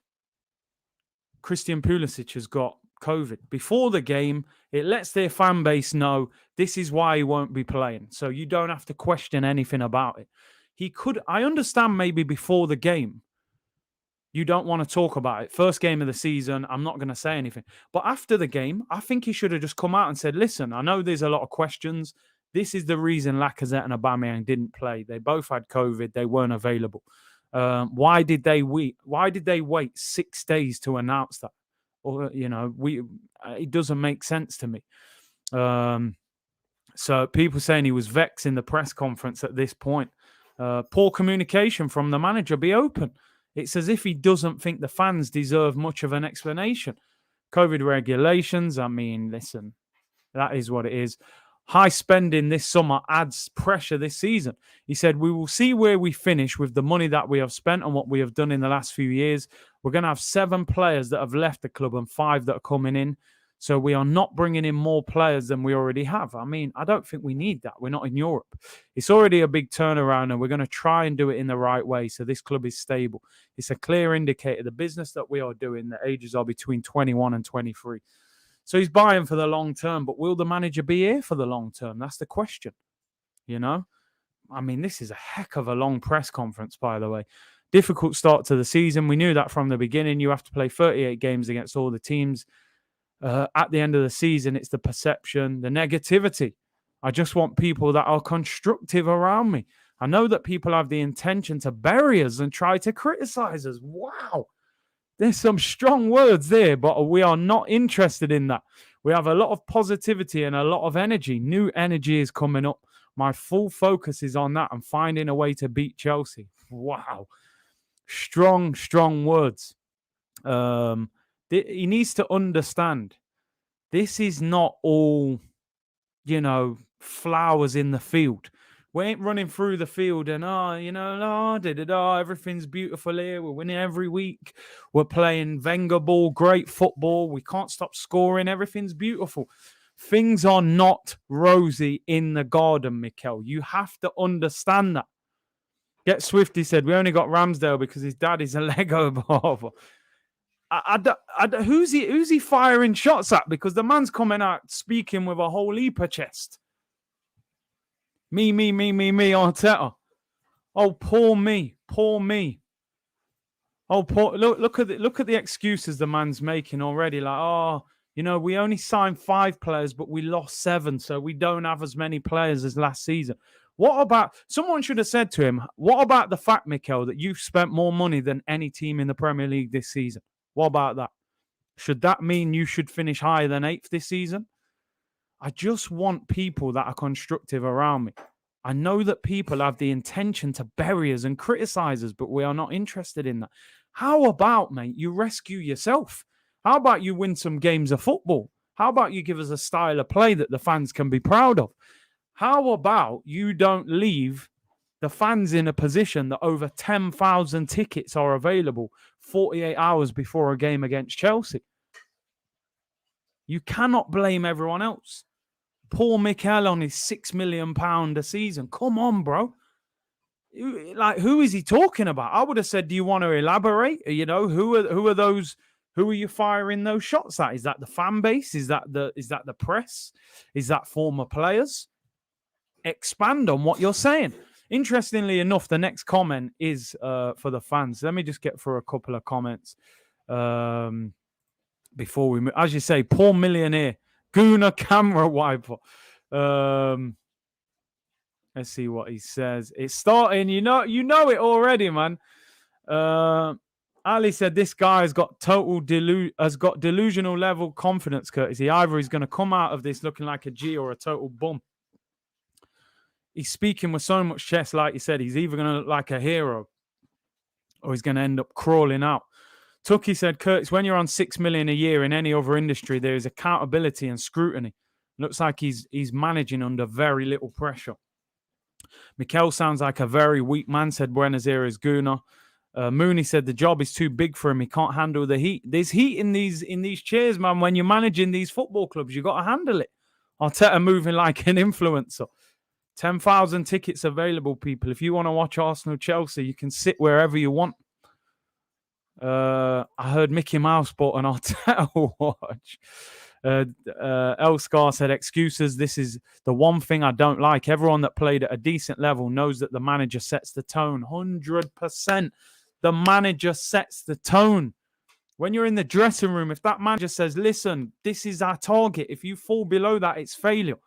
Christian Pulisic has got COVID. Before the game, it lets their fan base know this is why he won't be playing. So you don't have to question anything about it. I understand maybe before the game, you don't want to talk about it. First game of the season, I'm not going to say anything. But after the game, I think he should have just come out and said, listen, I know there's a lot of questions. This is the reason Lacazette and Aubameyang didn't play. They both had COVID. They weren't available. Why did they wait? Why did they wait 6 days to announce that? Or, it doesn't make sense to me. So people saying he was vexed in the press conference at this point. Poor communication from the manager. Be open. It's as if he doesn't think the fans deserve much of an explanation. COVID regulations, I mean, listen, that is what it is. High spending this summer adds pressure this season. He said, we will see where we finish with the money that we have spent and what we have done in the last few years. We're going to have 7 players that have left the club and 5 that are coming in. So we are not bringing in more players than we already have. I mean, I don't think we need that. We're not in Europe. It's already a big turnaround and we're going to try and do it in the right way so this club is stable. It's a clear indicator. The business that we are doing, the ages are between 21 and 23. So he's buying for the long term, but will the manager be here for the long term? That's the question, I mean, this is a heck of a long press conference, by the way. Difficult start to the season. We knew that from the beginning. You have to play 38 games against all the teams. At the end of the season, it's the perception, the negativity. I just want people that are constructive around me. I know that people have the intention to bury us and try to criticize us. Wow. There's some strong words there, but we are not interested in that. We have a lot of positivity and a lot of energy. New energy is coming up. My full focus is on that and finding a way to beat Chelsea. Wow. Strong, strong words. He needs to understand this is not all, flowers in the field. We ain't running through the field and, everything's beautiful here. We're winning every week. We're playing Wenger ball, great football. We can't stop scoring. Everything's beautiful. Things are not rosy in the garden, Mikel. You have to understand that. Get Swifty said, we only got Ramsdale because his dad is a Lego barber. Who's he firing shots at? Because the man's coming out speaking with a whole heap of chest. Me, Arteta. Oh, poor me. Oh, poor. Look at the excuses the man's making already. Like, we only signed 5 players, but we lost 7, so we don't have as many players as last season. What about, someone should have said to him, what about the fact, Mikel, that you've spent more money than any team in the Premier League this season? What about that? Should that mean you should finish higher than 8th this season? I just want people that are constructive around me. I know that people have the intention to bury us and criticize us, but we are not interested in that. How about, mate, you rescue yourself? How about you win some games of football? How about you give us a style of play that the fans can be proud of? How about you don't leave the fans in a position that over 10,000 tickets are available 48 hours before a game against Chelsea? You cannot blame everyone else. Poor Mikel on his £6 million a season. Come on, bro. Who is he talking about? I would have said, do you want to elaborate? Who are those? Who are you firing those shots at? Is that the fan base? Is that the press? Is that former players? Expand on what you're saying. Interestingly enough, the next comment is for the fans. Let me just get through a couple of comments. before we move. As you say, poor millionaire. Guna camera wiper. Let's see what he says. It's starting. You know it already, man. Ali said this guy has got delusional level confidence, courtesy. Either he's going to come out of this looking like a G or a total bum. He's speaking with so much chest, like you said. He's either going to look like a hero or he's going to end up crawling out. Tucky said, Curtis, when you're on 6 million a year in any other industry, there is accountability and scrutiny. Looks like he's managing under very little pressure. Mikel sounds like a very weak man, said Buenos Aires Guna. Mooney said the job is too big for him. He can't handle the heat. There's heat in these chairs, man. When you're managing these football clubs, you got to handle it. Arteta moving like an influencer. 10,000 tickets available, people. If you want to watch Arsenal-Chelsea, you can sit wherever you want. I heard Mickey Mouse bought an Arteta watch. Elscar said, excuses. This is the one thing I don't like. Everyone that played at a decent level knows that the manager sets the tone. 100%. The manager sets the tone. When you're in the dressing room, if that manager says, listen, this is our target. If you fall below that, it's failure.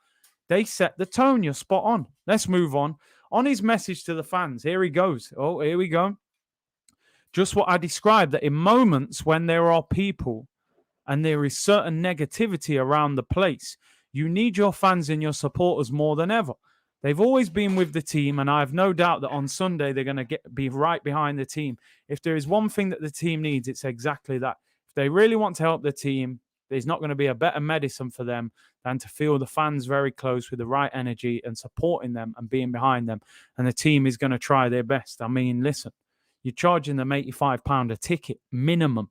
They set the tone. You're spot on. Let's move on. On his message to the fans, here he goes. Oh, here we go. Just what I described, that in moments when there are people and there is certain negativity around the place, you need your fans and your supporters more than ever. They've always been with the team, and I have no doubt that on Sunday they're going to be right behind the team. If there is one thing that the team needs, it's exactly that. If they really want to help the team, there's not going to be a better medicine for them than to feel the fans very close with the right energy and supporting them and being behind them. And the team is going to try their best. I mean, listen, you're charging them £85 a ticket minimum.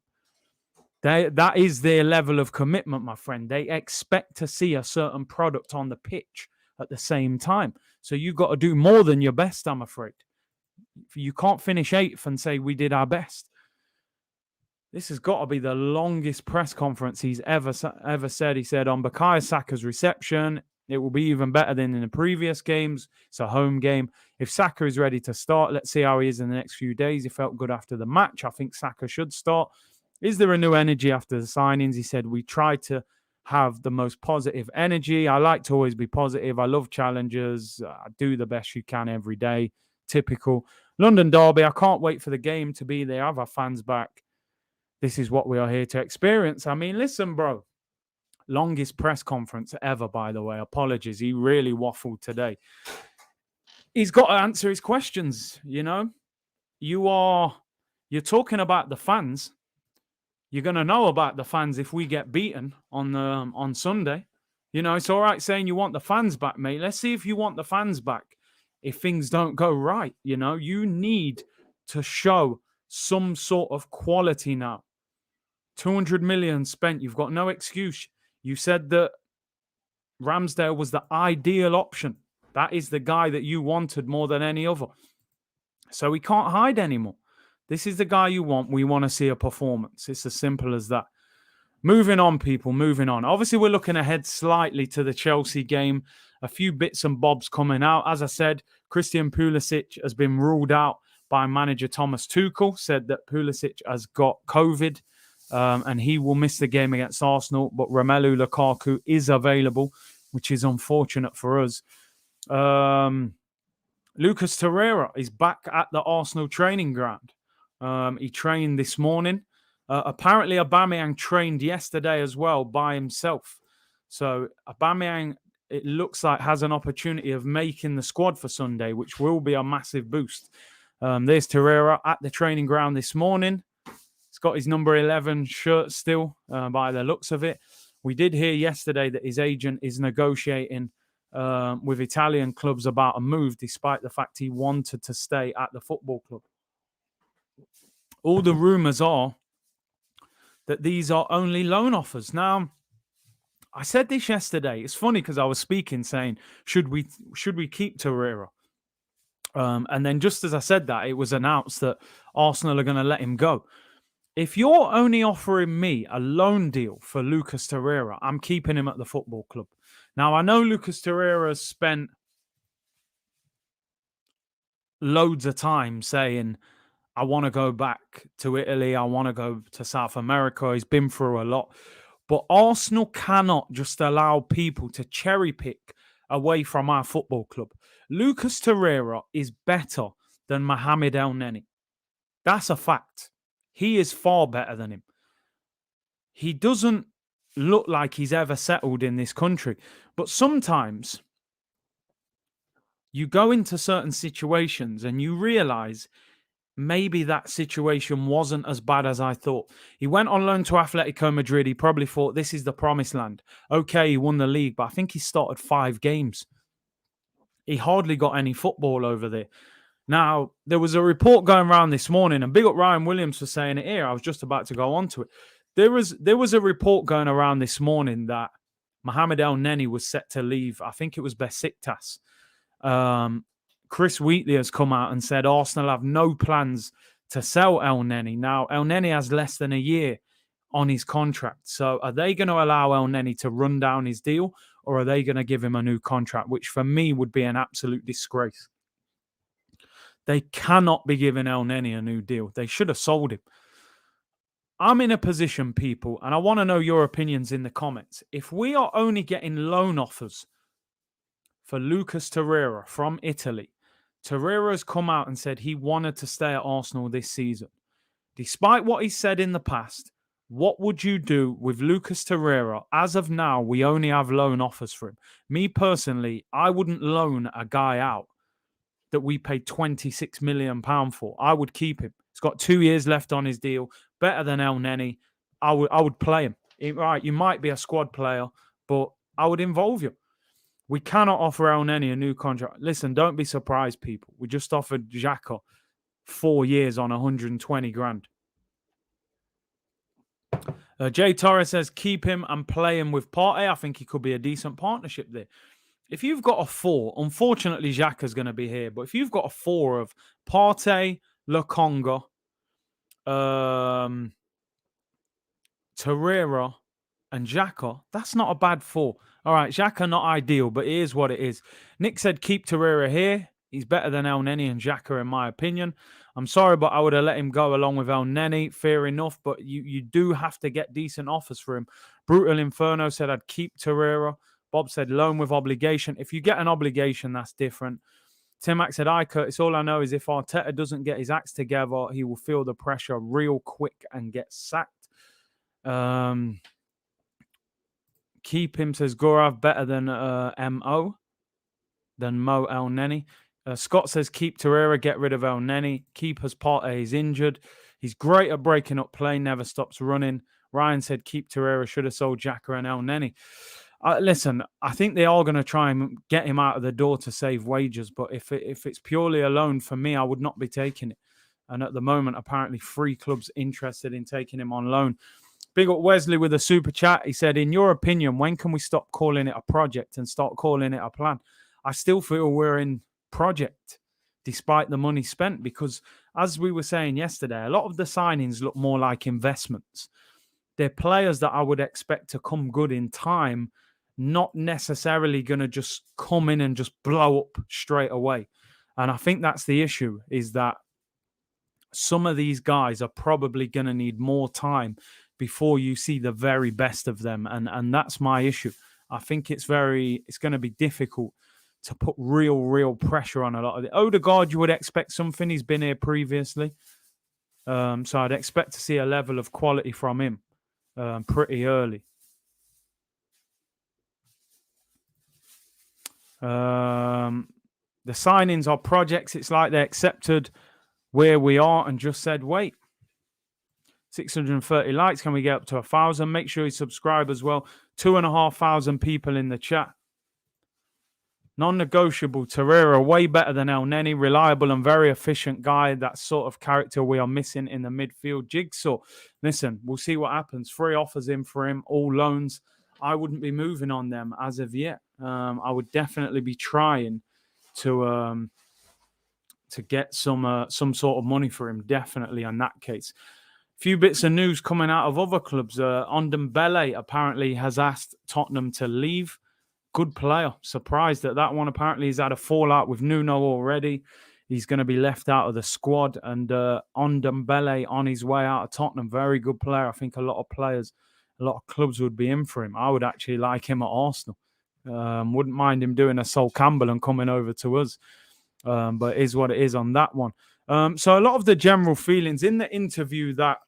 That is their level of commitment, my friend. They expect to see a certain product on the pitch at the same time. So you've got to do more than your best, I'm afraid. You can't finish 8th and say we did our best. This has got to be the longest press conference he's ever said. He said on Bukayo Saka's reception, it will be even better than in the previous games. It's a home game. If Saka is ready to start, let's see how he is in the next few days. He felt good after the match. I think Saka should start. Is there a new energy after the signings? He said, we try to have the most positive energy. I like to always be positive. I love challenges. I do the best you can every day. Typical. London Derby, I can't wait for the game to be there. Have our fans back. This is what we are here to experience. I mean, listen, bro. Longest press conference ever, by the way. Apologies. He really waffled today. He's got to answer his questions, you know. You're talking about the fans. You're going to know about the fans if we get beaten on Sunday. You know, it's all right saying you want the fans back, mate. Let's see if you want the fans back if things don't go right. You know, you need to show some sort of quality now. 200 million spent. You've got no excuse. You said that Ramsdale was the ideal option. That is the guy that you wanted more than any other. So we can't hide anymore. This is the guy you want. We want to see a performance. It's as simple as that. Moving on, people. Moving on. Obviously, we're looking ahead slightly to the Chelsea game. A few bits and bobs coming out. As I said, Christian Pulisic has been ruled out by manager Thomas Tuchel. Said that Pulisic has got COVID. And he will miss the game against Arsenal. But Romelu Lukaku is available, which is unfortunate for us. Lucas Torreira is back at the Arsenal training ground. He trained this morning. Apparently, Aubameyang trained yesterday as well by himself. So Aubameyang, it looks like, has an opportunity of making the squad for Sunday, which will be a massive boost. There's Torreira at the training ground this morning. He's got his number 11 shirt still, by the looks of it. We did hear yesterday that his agent is negotiating with Italian clubs about a move, despite the fact he wanted to stay at the football club. All the rumours are that these are only loan offers. Now, I said this yesterday. It's funny because I was speaking saying, should we keep Torreira? And then just as I said that, it was announced that Arsenal are going to let him go. If you're only offering me a loan deal for Lucas Torreira, I'm keeping him at the football club. Now, I know Lucas Torreira has spent loads of time saying, I want to go back to Italy. I want to go to South America. He's been through a lot. But Arsenal cannot just allow people to cherry pick away from our football club. Lucas Torreira is better than Mohamed Elneny. That's a fact. He is far better than him. He doesn't look like he's ever settled in this country. But sometimes you go into certain situations and you realize maybe that situation wasn't as bad as I thought. He went on loan to Atletico Madrid. He probably thought this is the promised land. Okay, he won the league, but I think he started 5 games. He hardly got any football over there. Now, there was a report going around this morning, and big up Ryan Williams for saying it here. I was just about to go on to it. There was a report going around this morning that Mohamed Elneny was set to leave. I think it was Besiktas. Chris Wheatley has come out and said Arsenal have no plans to sell Elneny. Now, Elneny has less than a year on his contract. So are they going to allow Elneny to run down his deal, or are they going to give him a new contract, which for me would be an absolute disgrace? They cannot be giving Elneny a new deal. They should have sold him. I'm in a position, people, and I want to know your opinions in the comments. If we are only getting loan offers for Lucas Torreira from Italy, Torreira has come out and said he wanted to stay at Arsenal this season. Despite what he said in the past, what would you do with Lucas Torreira? As of now, we only have loan offers for him. Me personally, I wouldn't loan a guy out that we paid £26 million for. I would keep him. He's got 2 years left on his deal. Better than Elneny. I would play him. Right, you might be a squad player, but I would involve you. We cannot offer Elneny a new contract. Listen, don't be surprised, people. We just offered Xhaka 4 years on 120 grand. Jay Torres says, keep him and play him with Partey. I think he could be a decent partnership there. If you've got a 4, unfortunately, Xhaka's going to be here, but if you've got a 4 of Partey, Lokonga, Torreira, and Xhaka, that's not a bad 4. All right, Xhaka not ideal, but it is what it is. Nick said keep Torreira here. He's better than Elneny and Xhaka, in my opinion. I'm sorry, but I would have let him go along with Elneny. Fair enough, but you do have to get decent offers for him. Brutal Inferno said I'd keep Torreira. Bob said loan with obligation. If you get an obligation, that's different. Timac said, hi, Curtis. All I know is if Arteta doesn't get his acts together, he will feel the pressure real quick and get sacked. Keep him, says Gorav, better than Mo Elneny. Scott says keep Torreira, get rid of Elneny. Keep as Partey, he's injured. He's great at breaking up play, never stops running. Ryan said keep Torreira, should have sold Xhaka and Elneny. Listen, I think they are going to try and get him out of the door to save wages, but if it's purely a loan, for me, I would not be taking it. And at the moment, apparently 3 clubs interested in taking him on loan. Big up Wesley with a super chat. He said, in your opinion, when can we stop calling it a project and start calling it a plan? I still feel we're in project despite the money spent, because as we were saying yesterday, a lot of the signings look more like investments. They're players that I would expect to come good in time, not necessarily going to just come in and just blow up straight away. And I think that's the issue, is that some of these guys are probably going to need more time before you see the very best of them. And that's my issue. I think it's going to be difficult to put real pressure on a lot of it. Odegaard, you would expect something. He's been here previously. So I'd expect to see a level of quality from him pretty early. The signings are projects. It's like they accepted where we are and just said, wait. 630 likes. Can we get up to 1,000? Make sure you subscribe as well. 2,500 people in the chat. Non-negotiable. Torreira, way better than Elneny. Reliable and very efficient guy. That sort of character we are missing in the midfield. Jigsaw. Listen, we'll see what happens. 3 offers in for him. All loans. I wouldn't be moving on them as of yet. I would definitely be trying to get some sort of money for him. Definitely in that case. Few bits of news coming out of other clubs. Ndombele apparently has asked Tottenham to leave. Good player. Surprised at that one. Apparently he's had a fallout with Nuno already. he's going to be left out of the squad. And Ndombele on his way out of Tottenham, very good player. I think a lot of clubs would be in for him. I would actually like him at Arsenal. Wouldn't mind him doing a Sol Campbell and coming over to us. But it is what it is on that one. So a lot of the general feelings in the interview that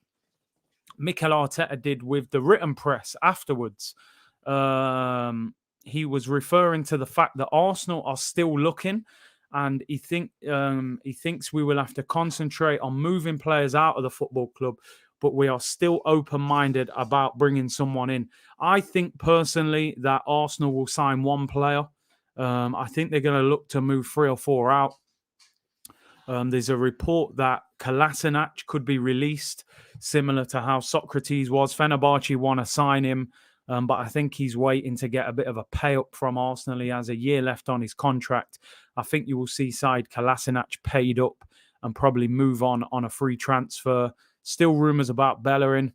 Mikel Arteta did with the written press afterwards, he was referring to the fact that Arsenal are still looking, and he thinks we will have to concentrate on moving players out of the football club, but we are still open-minded about bringing someone in. I think personally that Arsenal will sign one player. I think they're going to look to move 3 or 4 out. There's a report that Kolasinac could be released, similar to how Socrates was. Fenerbahce want to sign him, but I think he's waiting to get a bit of a pay-up from Arsenal. He has a year left on his contract. I think you will see side Kolasinac paid up and probably move on a free transfer. Still rumours about Bellerin.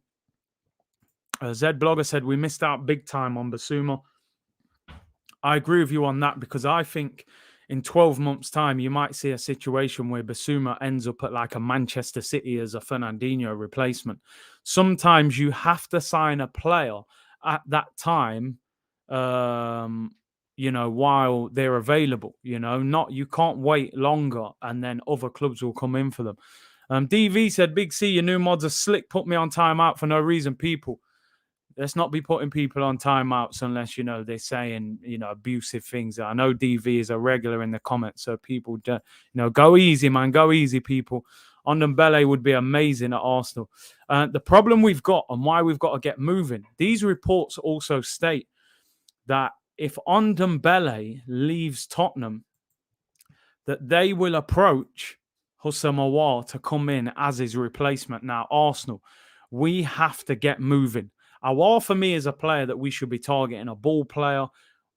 Zed Blogger said, we missed out big time on Basuma. I agree with you on that, because I think in 12 months' time, you might see a situation where Basuma ends up at like a Manchester City as a Fernandinho replacement. Sometimes you have to sign a player at that time, while they're available. You can't wait longer, and then other clubs will come in for them. DV said, Big C, your new mods are slick. Put me on timeout for no reason, people. Let's not be putting people on timeouts unless, they're saying, abusive things. I know DV is a regular in the comments, so people, go easy, man. Go easy, people. Ndombele would be amazing at Arsenal. The problem we've got and why we've got to get moving, these reports also state that if Ndombele leaves Tottenham, that they will approach Houssem Aouar to come in as his replacement. Now, Arsenal, we have to get moving. Aouar, for me, is a player that we should be targeting, a ball player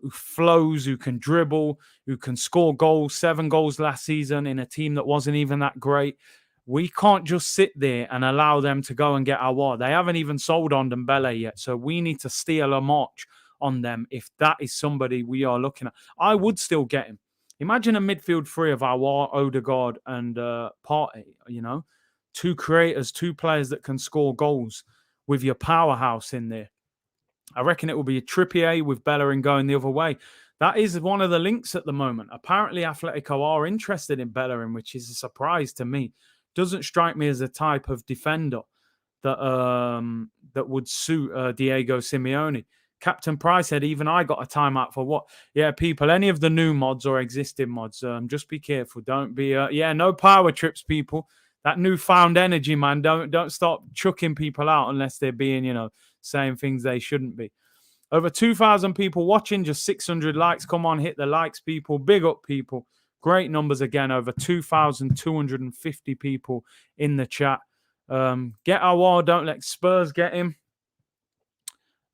who flows, who can dribble, who can score goals, 7 goals last season in a team that wasn't even that great. We can't just sit there and allow them to go and get Aouar. They haven't even sold on Ndombele yet, so we need to steal a march on them if that is somebody we are looking at. I would still get him. Imagine a midfield 3 of Aouar, Odegaard, and Partey, 2 creators, 2 players that can score goals with your powerhouse in there. I reckon it will be a Trippier with Bellerin going the other way. That is one of the links at the moment. Apparently, Atletico are interested in Bellerin, which is a surprise to me. Doesn't strike me as a type of defender that would suit Diego Simeone. Captain Price said, even I got a timeout for what? Yeah, people, any of the new mods or existing mods, just be careful. Don't be, no power trips, people. That newfound energy, man, don't start chucking people out unless they're being, saying things they shouldn't be. Over 2,000 people watching, just 600 likes. Come on, hit the likes, people. Big up, people. Great numbers again. Over 2,250 people in the chat. Get Aouar, don't let Spurs get him.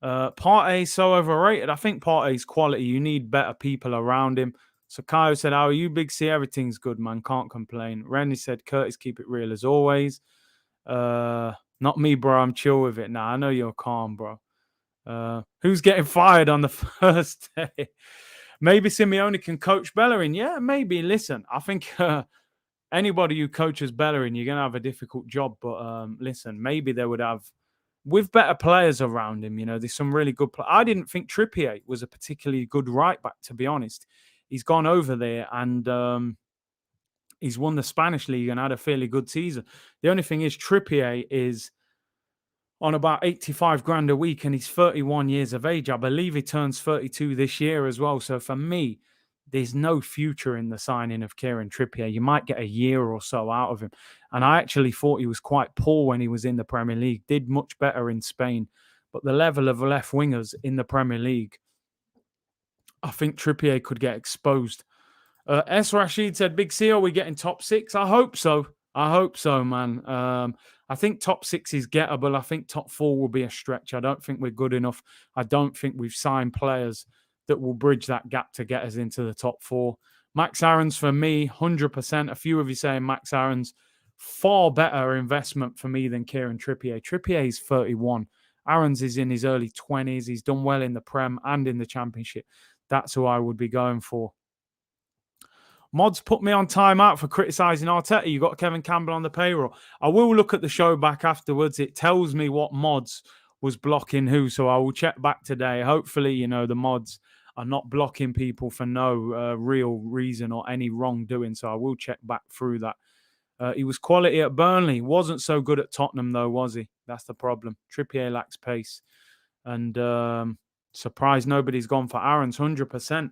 Partey so overrated. I think Partey's quality. You need better people around him. So Kyle said, how are you, Big C? Everything's good, man. Can't complain. Rennie said, Curtis, keep it real as always. Not me, bro. I'm chill with it. Nah, I know you're calm, bro. Who's getting fired on the first day? Maybe Simeone can coach Bellerin. Yeah, maybe. Listen, I think anybody who coaches Bellerin, you're going to have a difficult job. But listen, maybe they would have, with better players around him, there's some really good players. I didn't think Trippier was a particularly good right back, to be honest. He's gone over there and he's won the Spanish league and had a fairly good season. The only thing is Trippier is on about 85 grand a week and he's 31 years of age. I believe he turns 32 this year as well. So for me, there's no future in the signing of Kieran Trippier. You might get a year or so out of him. And I actually thought he was quite poor when he was in the Premier League. Did much better in Spain. But the level of left wingers in the Premier League, I think Trippier could get exposed. S. Rashid said, Big C, are we getting top 6? I hope so. I hope so, man. I think top 6 is gettable. I think top 4 will be a stretch. I don't think we're good enough. I don't think we've signed players that will bridge that gap to get us into the top 4. Max Aarons for me, 100%. A few of you saying Max Aarons, far better investment for me than Kieran Trippier. Trippier is 31. Aarons is in his early 20s. He's done well in the Prem and in the Championship. That's who I would be going for. Mods put me on timeout for criticising Arteta. You got Kevin Campbell on the payroll. I will look at the show back afterwards. It tells me what mods was blocking who, so I will check back today. Hopefully, you know, the mods are not blocking people for no real reason or any wrongdoing, so I will check back through that. He was quality at Burnley. Wasn't so good at Tottenham, though, was he? That's the problem. Trippier lacks pace. And surprised nobody's gone for Aaron's 100%.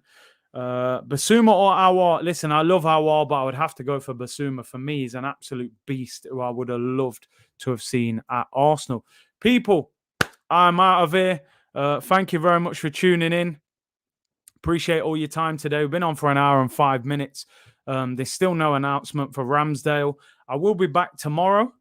Basuma or Aouar? Listen, I love Aouar, but I would have to go for Basuma. For me, he's an absolute beast who I would have loved to have seen at Arsenal. People, I'm out of here. Thank you very much for tuning in. Appreciate all your time today. We've been on for an hour and 5 minutes. There's still no announcement for Ramsdale. I will be back tomorrow.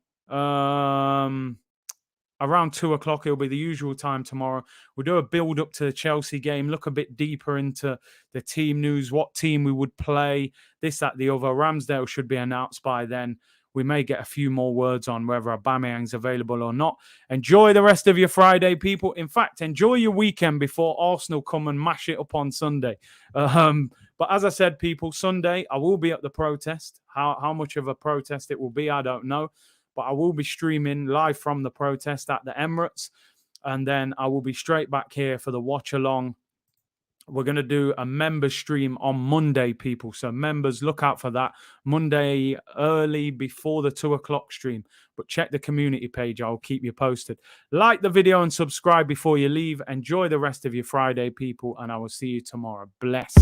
Around 2 o'clock. It'll be the usual time tomorrow. We'll do a build up to the Chelsea game, look a bit deeper into the team news, what team we would play, this, that, the other. Ramsdale should be announced by then. We may get a few more words on whether Aubameyang's available or not. Enjoy the rest of your Friday, people. In fact, enjoy your weekend before Arsenal come and mash it up on Sunday. But as I said, people, Sunday, I will be at the protest. How much of a protest it will be, I don't know. But I will be streaming live from the protest at the Emirates. And then I will be straight back here for the watch along. We're going to do a members stream on Monday, people. So members, look out for that. Monday early before the 2 o'clock stream. But check the community page. I'll keep you posted. Like the video and subscribe before you leave. Enjoy the rest of your Friday, people. And I will see you tomorrow. Bless.